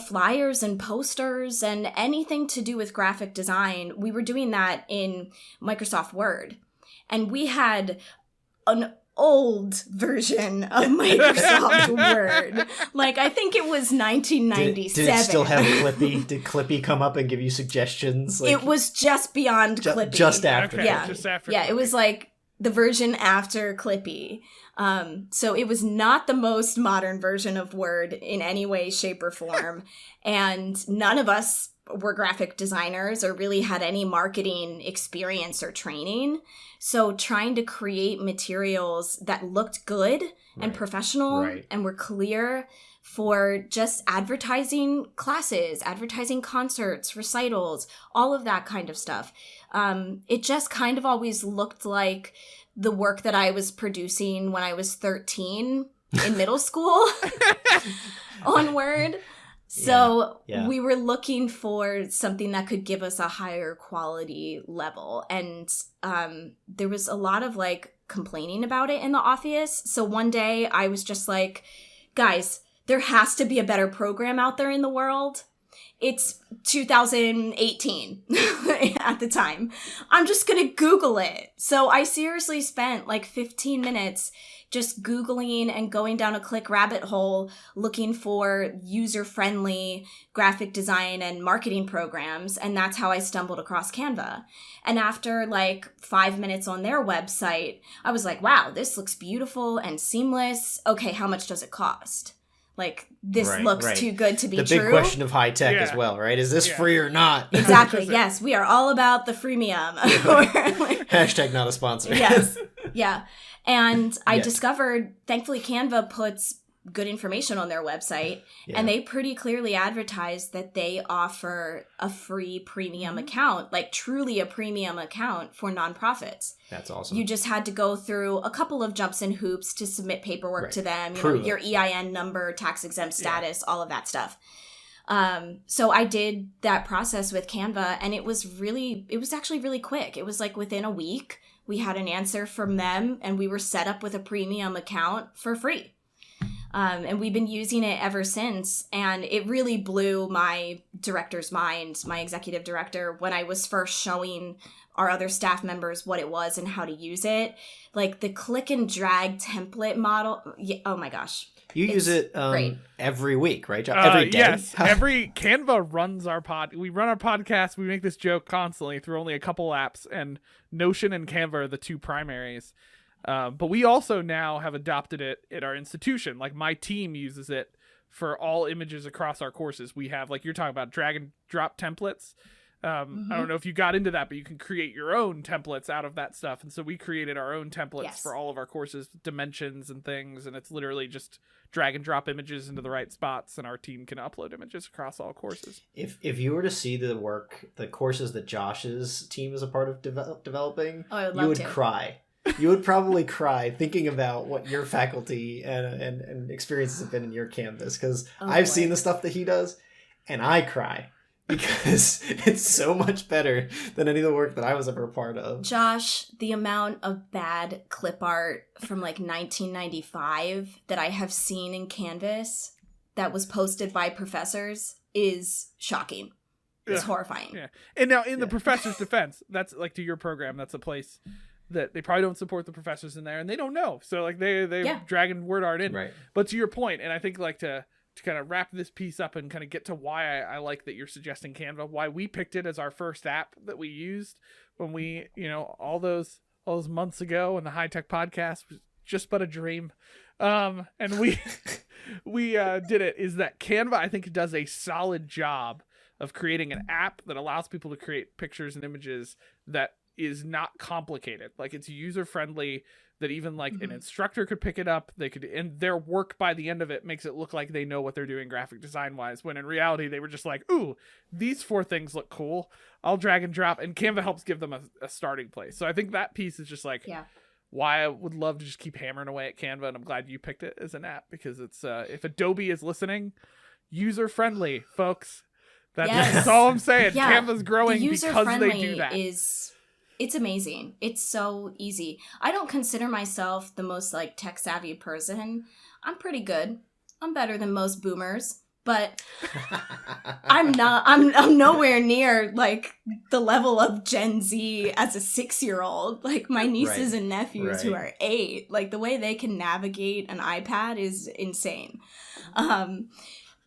Speaker 3: flyers and posters and anything to do with graphic design. We were doing that in Microsoft Word. And we had an old version of Microsoft Word. Like, I think it was 1997.
Speaker 1: Did it still have Clippy? Did Clippy come up and give you suggestions?
Speaker 3: It was just beyond Clippy.
Speaker 1: Just after.
Speaker 2: Okay,
Speaker 3: Yeah.
Speaker 2: just after
Speaker 3: Yeah,
Speaker 2: Clippy.
Speaker 3: it was like the version after Clippy. So it was not the most modern version of Word in any way, shape, or form. And none of us were graphic designers or really had any marketing experience or training. So trying to create materials that looked good and professional and were clear for just advertising classes, advertising concerts, recitals, all of that kind of stuff. It just kind of always looked like the work that I was producing when I was 13 in middle school on Word. So we were looking for something that could give us a higher quality level. And there was a lot of complaining about it in the office. So one day I was just like, guys, there has to be a better program out there in the world. It's 2018 at the time. I'm just going to Google it. So I seriously spent 15 minutes just Googling and going down a click rabbit hole looking for user-friendly graphic design and marketing programs. And that's how I stumbled across Canva. And after 5 minutes on their website, I was like, wow, this looks beautiful and seamless. Okay, how much does it cost? This looks too good to be true.
Speaker 1: The big question of HiTech as well, right? Is this free or not?
Speaker 3: Exactly. Yes, we are all about the freemium.
Speaker 1: Hashtag not a sponsor.
Speaker 3: Yes. Yeah. And I discovered, thankfully, Canva puts good information on their website. Yeah. And they pretty clearly advertise that they offer a free premium account, truly a premium account for nonprofits.
Speaker 1: That's awesome.
Speaker 3: You just had to go through a couple of jumps and hoops to submit paperwork to them, your EIN number, tax exempt status, all of that stuff. So I did that process with Canva, and it was actually really quick. It was within a week, we had an answer from them, and we were set up with a premium account for free. And we've been using it ever since. And it really blew my director's mind, my executive director, when I was first showing our other staff members what it was and how to use it. The click and drag template model. Oh my gosh.
Speaker 1: You use it every week, right? Every day?
Speaker 2: Yes. Every Canva runs our we run our podcast. We make this joke constantly through only a couple apps, and Notion and Canva are the two primaries. But we also now have adopted it at our institution. My team uses it for all images across our courses. We have, you're talking about, drag and drop templates. I don't know if you got into that, but you can create your own templates out of that stuff. And so we created our own templates for all of our courses, dimensions and things. And it's literally just drag and drop images into the right spots, and our team can upload images across all courses.
Speaker 1: If you were to see the courses that Josh's team is a part of developing, you would cry. You would probably cry thinking about what your faculty and experiences have been in your Canvas, because I've seen the stuff that he does, and I cry. Because it's so much better than any of the work that I was ever a part of.
Speaker 3: Josh, the amount of bad clip art from like 1995 that I have seen in Canvas that was posted by professors is shocking. It's horrifying.
Speaker 2: Yeah. And now in the professor's defense, that's like, to your program, that's a place that they probably don't support the professors in there, and they don't know. So like they dragging word art in.
Speaker 1: Right.
Speaker 2: But to your point, and I think like to kind of wrap this piece up and kind of get to why I like that you're suggesting Canva, why we picked it as our first app that we used when we, all those months ago, and the HiTech podcast was just but a dream. And we did it, is that Canva, I think, does a solid job of creating an app that allows people to create pictures and images that is not complicated. Like, it's user friendly, that even like an instructor could pick it up. They could, and their work by the end of it makes it look like they know what they're doing graphic design wise, when in reality they were just like, ooh, these 4 things look cool, I'll drag and drop. And Canva helps give them a starting place. So I think that piece is just like why I would love to just keep hammering away at Canva. And I'm glad you picked it as an app, because it's if Adobe is listening, user friendly, folks. That's all I'm saying. Canva's growing because they do that.
Speaker 3: It's amazing. It's so easy. I don't consider myself the most like tech savvy person. I'm pretty good. I'm better than most boomers, but I'm nowhere near like the level of Gen Z as a 6-year-old. Like my nieces and nephews who are 8, like the way they can navigate an iPad is insane. But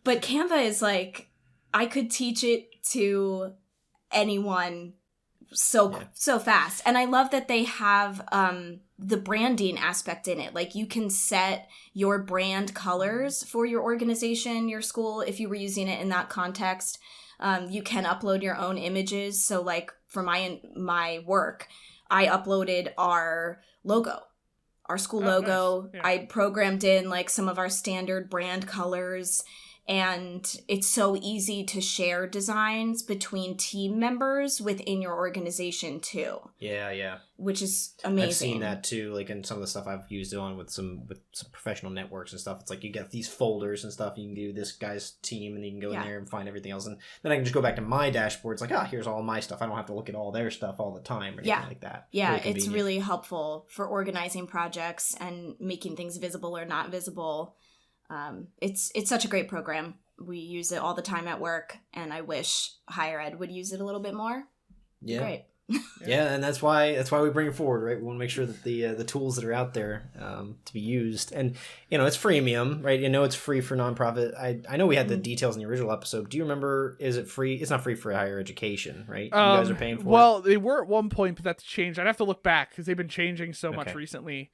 Speaker 3: Canva is like, I could teach it to anyone so fast. And I love that they have the branding aspect in it. Like, you can set your brand colors for your organization, your school, if you were using it in that context. You can upload your own images. So like for my work, I uploaded our logo, our school logo. Nice. Yeah. I programmed in like some of our standard brand colors. And it's so easy to share designs between team members within your organization too. Yeah. Which is amazing.
Speaker 1: I've seen that too, like in some of the stuff I've used it on with some professional networks and stuff. It's like you get these folders and stuff. You can do this guy's team, and you can go in there and find everything else. And then I can just go back to my dashboard. It's like, here's all my stuff. I don't have to look at all their stuff all the time or anything like that.
Speaker 3: Yeah, it's really helpful for organizing projects and making things visible or not visible. It's such a great program. We use it all the time at work, and I wish higher ed would use it a little bit more.
Speaker 1: Yeah.
Speaker 3: Great.
Speaker 1: Yeah, and that's why we bring it forward, right? We want to make sure that the tools that are out there to be used, and it's freemium, right? It's free for nonprofit. I know we had the details in the original episode. Do you remember? Is it free? It's not free for higher education, right? You guys are paying for it.
Speaker 2: Well, they were at one point, but that's changed. I'd have to look back because they've been changing so much recently.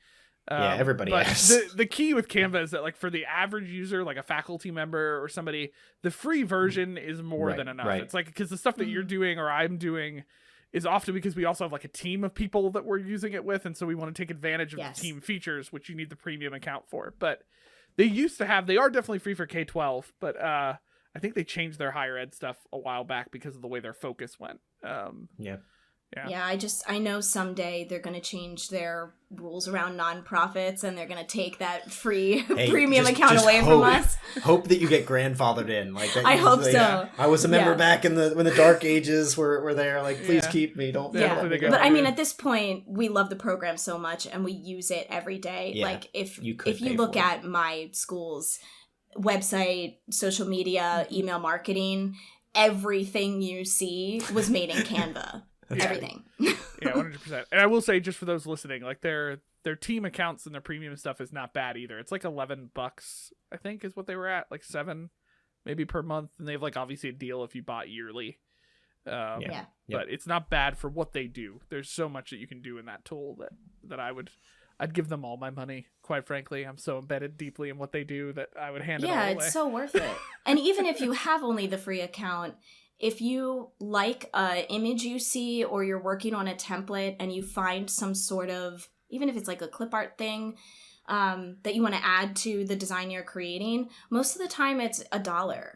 Speaker 1: Everybody has.
Speaker 2: The key with Canva is that, like, for the average user, like a faculty member or somebody, the free version is more than enough. It's like, because the stuff that you're doing or I'm doing is often because we also have like a team of people that we're using it with, and so we want to take advantage of the team features, which you need the premium account for. But they are definitely free for K-12, but I think they changed their higher ed stuff a while back because of the way their focus went.
Speaker 3: Yeah, I know someday they're going to change their rules around nonprofits, and they're going to take that free premium account away from us.
Speaker 1: Hope that you get grandfathered in. Like that.
Speaker 3: I hope so.
Speaker 1: I was a member back when the dark ages were there. Like, please keep me. Don't.
Speaker 3: But I mean, at this point, we love the program so much, and we use it every day. Yeah, like if you look at my school's website, social media, email marketing, everything you see was made in Canva. Everything.
Speaker 2: 100%. And I will say, just for those listening, like their team accounts and their premium stuff is not bad either. It's like $11, I think, is what they were at, like $7 maybe per month, and they have like obviously a deal if you bought yearly. But it's not bad for what they do. There's so much that you can do in that tool that I'd give them all my money, quite frankly. I'm so embedded deeply in what they do that I would hand it all away.
Speaker 3: Yeah, it's so worth it. And even if you have only the free account, if you like an image you see, or you're working on a template and you find some sort of, even if it's like a clip art thing, that you want to add to the design you're creating, most of the time it's $1.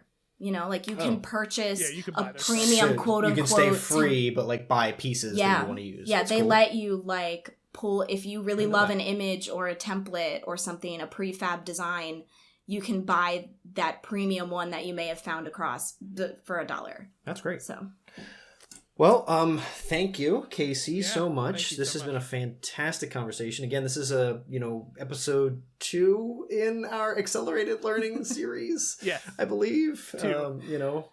Speaker 3: You know, like you can purchase
Speaker 2: you can
Speaker 3: a
Speaker 2: buy this.
Speaker 3: premium quote unquote.
Speaker 1: You can stay free, but like buy pieces that you want to use.
Speaker 3: Yeah,
Speaker 1: That's
Speaker 3: they
Speaker 1: cool.
Speaker 3: let you like pull, if you really love an image or a template or something, a prefab design, you can buy that premium one that you may have found across for $1.
Speaker 1: That's great.
Speaker 3: So,
Speaker 1: well, thank you, Casey, so much. This has
Speaker 2: much.
Speaker 1: been a fantastic conversation. Again, this is episode 2 in our accelerated learning series.
Speaker 2: Yes,
Speaker 1: I believe.
Speaker 2: 2.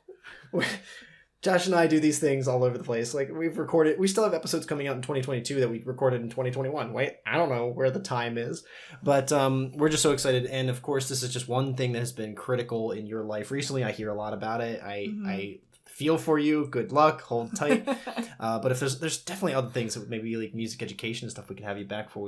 Speaker 1: Josh and I do these things all over the place. Like we still have episodes coming out in 2022 that we recorded in 2021. Wait, I don't know where the time is, but we're just so excited. And of course, this is just one thing that has been critical in your life recently. I hear a lot about it. I feel for you. Good luck. Hold tight. But if there's definitely other things that maybe like music education and stuff, we could have you back for.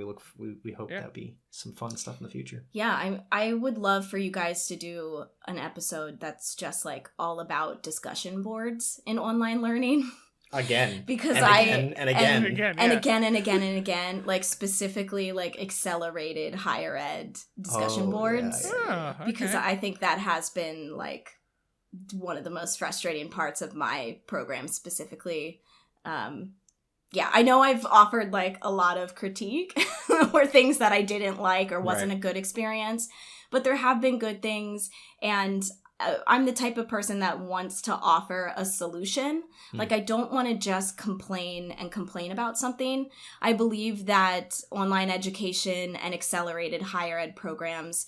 Speaker 1: We hope that'd be some fun stuff in the future.
Speaker 3: Yeah, I would love for you guys to do an episode that's just like all about discussion boards in online learning.
Speaker 1: Again.
Speaker 3: Because
Speaker 1: again,
Speaker 3: and again, like specifically like accelerated higher ed discussion boards.
Speaker 2: Yeah. Oh, okay.
Speaker 3: Because I think that has been like one of the most frustrating parts of my program specifically. I know I've offered like a lot of critique or things that I didn't like or wasn't a good experience, but there have been good things, and I'm the type of person that wants to offer a solution. Like, I don't want to just complain about something. I believe that online education and accelerated higher ed programs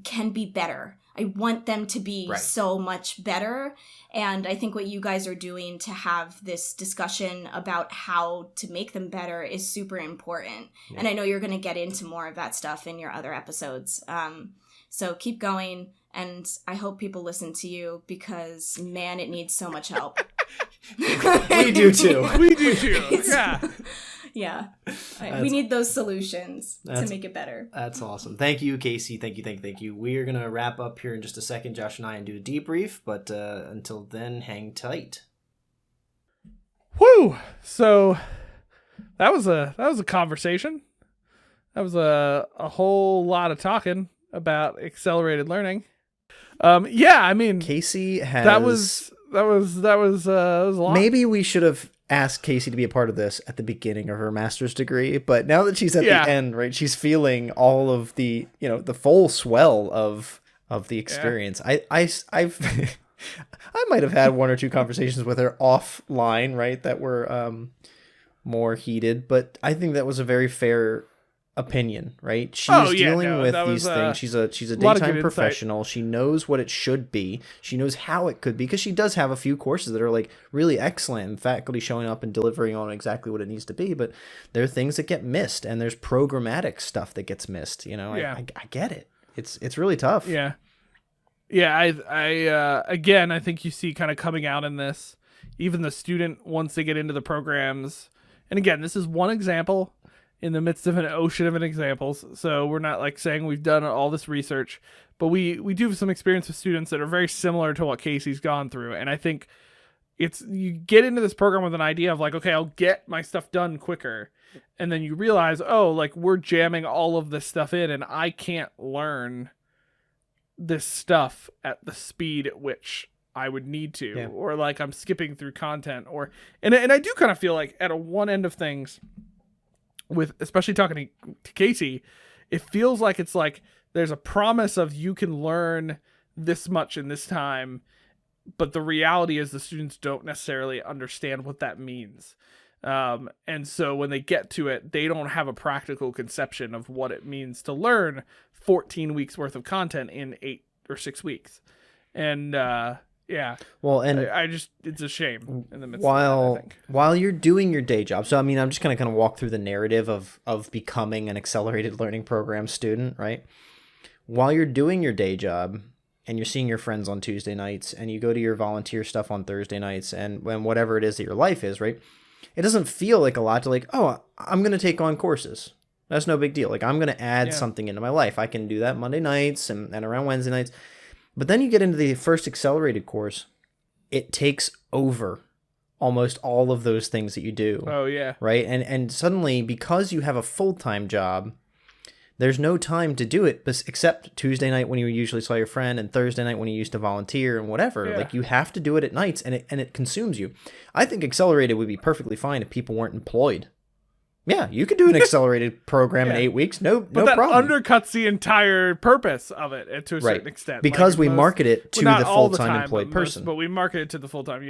Speaker 3: can be better. I want them to be so much better. And I think what you guys are doing to have this discussion about how to make them better is super important. Yeah. And I know you're going to get into more of that stuff in your other episodes. So keep going. And I hope people listen to you because, man, it needs so much help.
Speaker 1: We do too.
Speaker 2: We do too. Yeah.
Speaker 3: Yeah. We need those solutions to make it better.
Speaker 1: That's awesome. Thank you, Casey. Thank you. We are going to wrap up here in just a second, Josh and I, and do a debrief. But until then, hang tight.
Speaker 2: Whew. So that was a conversation. That was a whole lot of talking about accelerated learning. I mean,
Speaker 1: Casey has
Speaker 2: that was a lot.
Speaker 1: Maybe we should have asked Casey to be a part of this at the beginning of her master's degree, but now that she's at the end, right, she's feeling all of the, the full swell of the experience. I've I might have had one or two conversations with her offline, right, that were more heated, but I think that was a very fair opinion, right? She's dealing with these things. She's a daytime professional. Insight. She knows what it should be. She knows how it could be, because she does have a few courses that are like really excellent and faculty showing up and delivering on exactly what it needs to be, but there are things that get missed, and there's programmatic stuff that gets missed. I get it. It's really tough.
Speaker 2: I again, I think you see kind of coming out in this, even the student, once they get into the programs, and again, this is one example in the midst of an ocean of examples. So we're not like saying we've done all this research, but we do have some experience with students that are very similar to what Casey's gone through. And I think you get into this program with an idea of like, okay, I'll get my stuff done quicker. And then you realize, like we're jamming all of this stuff in and I can't learn this stuff at the speed at which I would need to, or like I'm skipping through content and I do kind of feel like at one end of things, with especially talking to Casey, it feels like it's like there's a promise of you can learn this much in this time, but the reality is the students don't necessarily understand what that means. And so when they get to it, they don't have a practical conception of what it means to learn 14 weeks worth of content in 8 or 6 weeks. And well, and it's a shame in the midst of that, I think.
Speaker 1: While you're doing your day job. So, I mean, I'm just going to kind of walk through the narrative of becoming an accelerated learning program student, right? While you're doing your day job and you're seeing your friends on Tuesday nights and you go to your volunteer stuff on Thursday nights and whatever it is that your life is, right? It doesn't feel like a lot to like, I'm going to take on courses. That's no big deal. Like, I'm going to add something into my life. I can do that Monday nights and around Wednesday nights. But then you get into the first accelerated course, it takes over almost all of those things that you do.
Speaker 2: Oh yeah.
Speaker 1: Right. And suddenly, because you have a full-time job, there's no time to do it except Tuesday night when you usually saw your friend, and Thursday night when you used to volunteer and whatever.
Speaker 2: Yeah.
Speaker 1: Like, you have to do it at nights, and it consumes you. I think accelerated would be perfectly fine if people weren't employed. Yeah, you could do an accelerated program in 8 weeks. No
Speaker 2: that
Speaker 1: problem.
Speaker 2: Undercuts the entire purpose of it to a certain extent.
Speaker 1: Because we market it to the full-time employed person.
Speaker 2: But we market it to the full-time,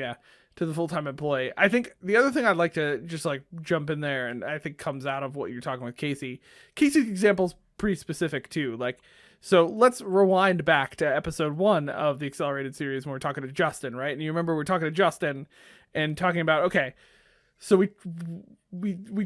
Speaker 2: to the full-time employee. I think the other thing I'd like to just like jump in there, and I think comes out of what you're talking with Casey. Casey's example's pretty specific too. Like, so let's rewind back to episode 1 of the accelerated series when we're talking to Justin, right? And you remember we're talking to Justin and talking about, okay, so we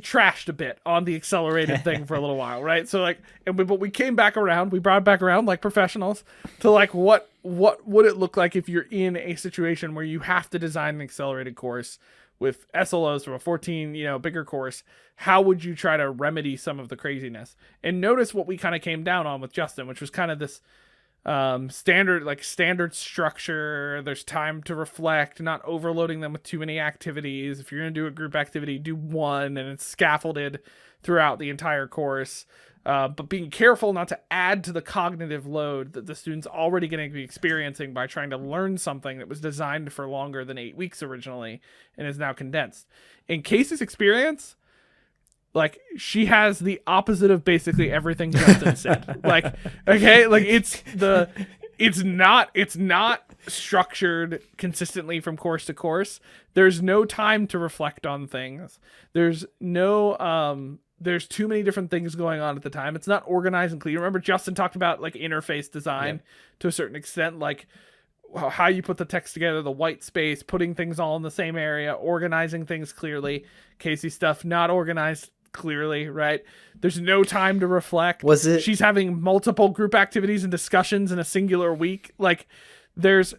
Speaker 2: trashed a bit on the accelerated thing for a little while, right? So like, but we came back around, we brought it back around like professionals to like, what would it look like if you're in a situation where you have to design an accelerated course with SLOs from a 14, bigger course? How would you try to remedy some of the craziness? And notice what we kind of came down on with Justin, which was kind of this standard structure. There's time to reflect, not overloading them with too many activities. If you're going to do a group activity, do one, and it's scaffolded throughout the entire course. But being careful not to add to the cognitive load that the student's already going to be experiencing by trying to learn something that was designed for longer than 8 weeks originally and is now condensed. In Casey's experience, like, she has the opposite of basically everything Justin said. Like, okay, like it's not structured consistently from course to course. There's no time to reflect on things. There's there's too many different things going on at the time. It's not organized and clear. Remember, Justin talked about like interface design to a certain extent, like how you put the text together, the white space, putting things all in the same area, organizing things clearly. Casey stuff not organized clearly, right? There's no time to reflect. She's having multiple group activities and discussions in a singular week. Like, there's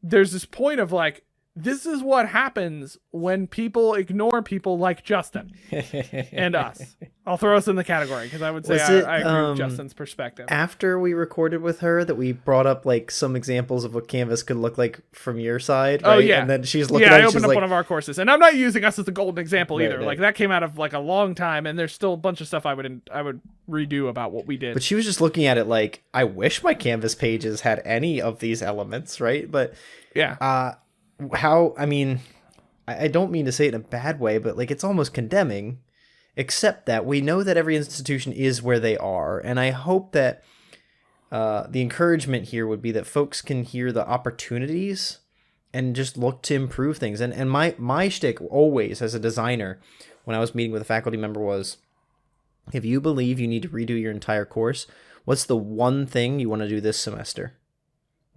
Speaker 2: this point of like, this is what happens when people ignore people like Justin and us. I'll throw us in the category because I would say I agree with Justin's perspective.
Speaker 1: After we recorded with her, that we brought up like some examples of what Canvas could look like from your side, right?
Speaker 2: Oh yeah,
Speaker 1: and then she's looking at it.
Speaker 2: I opened up one of our courses, and I'm not using us as the golden example either.
Speaker 1: Right.
Speaker 2: Like, that came out of like a long time, and there's still a bunch of stuff I would redo about what we did.
Speaker 1: But she was just looking at it like, I wish my Canvas pages had any of these elements, right? But
Speaker 2: yeah.
Speaker 1: I don't mean to say it in a bad way, but like, it's almost condemning, except that we know that every institution is where they are. And I hope that the encouragement here would be that folks can hear the opportunities and just look to improve things. And my shtick always as a designer, when I was meeting with a faculty member, was, if you believe you need to redo your entire course, what's the one thing you want to do this semester?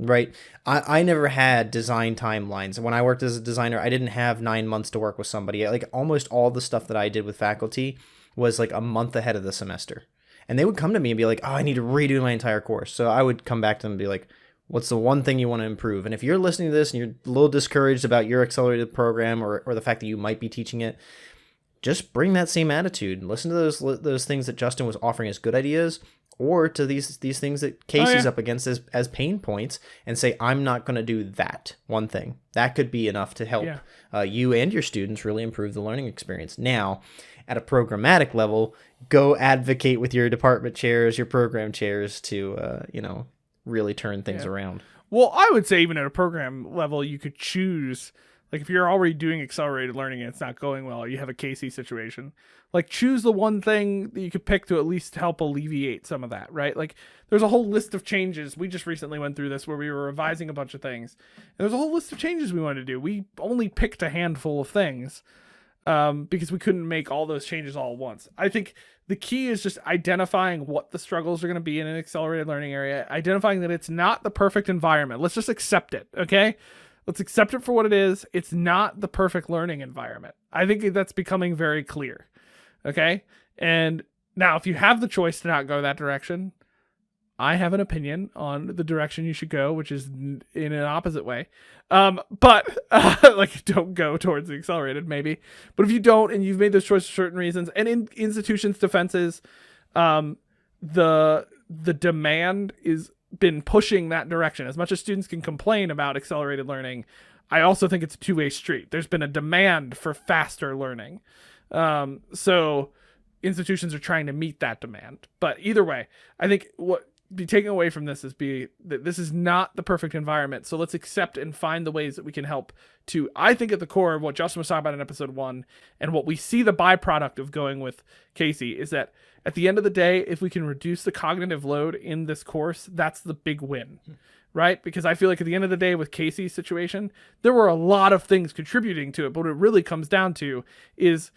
Speaker 1: Right. I never had design timelines. When I worked as a designer, I didn't have 9 months to work with somebody. Like, almost all the stuff that I did with faculty was like a month ahead of the semester. And they would come to me and be like, oh, I need to redo my entire course. So I would come back to them and be like, what's the one thing you want to improve? And if you're listening to this and you're a little discouraged about your accelerated program or the fact that you might be teaching it, just bring that same attitude. Listen to those things that Justin was offering as good ideas, or to these things that Casey's up against as pain points, and say, I'm not going to do that one thing. That could be enough to help you and your students really improve the learning experience. Now, at a programmatic level, go advocate with your department chairs, your program chairs to, really turn things around.
Speaker 2: Well, I would say even at a program level, you could choose, like, if you're already doing accelerated learning and it's not going well, or you have a Casey situation, like, choose the one thing that you could pick to at least help alleviate some of that, right? Like, there's a whole list of changes. We just recently went through this where we were revising a bunch of things, and there's a whole list of changes we wanted to do. We only picked a handful of things because we couldn't make all those changes all at once. I think the key is just identifying what the struggles are going to be in an accelerated learning area, identifying that it's not the perfect environment. Let's just accept it, okay? Let's accept it for what it is. It's not the perfect learning environment. I think that's becoming very clear. Okay. And now, if you have the choice to not go that direction, I have an opinion on the direction you should go, which is in an opposite way. But like, don't go towards the accelerated, maybe. But if you don't, and you've made those choices for certain reasons, and in institutions' defenses, the demand is been pushing that direction. As much as students can complain about accelerated learning, I also think it's a two-way street. There's been a demand for faster learning. So institutions are trying to meet that demand. But either way, I think what be taken away from this is that this is not the perfect environment. So let's accept and find the ways that we can help to, I think at the core of what Justin was talking about in episode 1 and what we see the byproduct of going with Casey is that at the end of the day, if we can reduce the cognitive load in this course, that's the big win, right? Because I feel like at the end of the day with Casey's situation, there were a lot of things contributing to it, but what it really comes down to is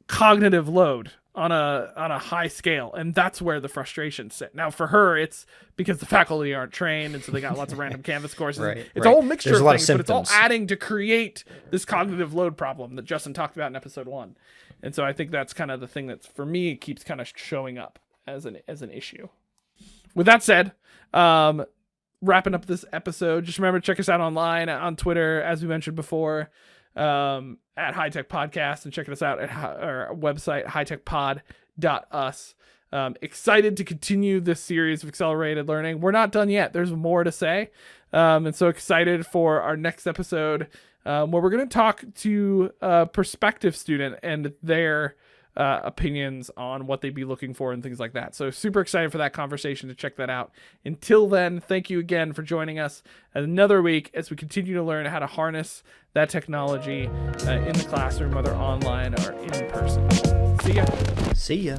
Speaker 2: cognitive load on a high scale, and that's where the frustrations sit. Now for her, it's because the faculty aren't trained, and so they got lots of random Canvas courses. It's a whole mixture of things, but it's all adding to create this cognitive load problem that Justin talked about in episode 1. And so I think that's kind of the thing that for me keeps kind of showing up as an issue. With that said, wrapping up this episode, just remember to check us out online on Twitter, as we mentioned before, at HiTech Podcast, and check us out at our website, hitechpod.us. Excited to continue this series of accelerated learning. We're not done yet. There's more to say. And so excited for our next episode, where we're going to talk to a prospective student and their opinions on what they'd be looking for and things like that. So super excited for that conversation, to check that out. Until then, thank you again for joining us another week as we continue to learn how to harness that technology in the classroom, whether online or in person. See ya.
Speaker 1: See ya.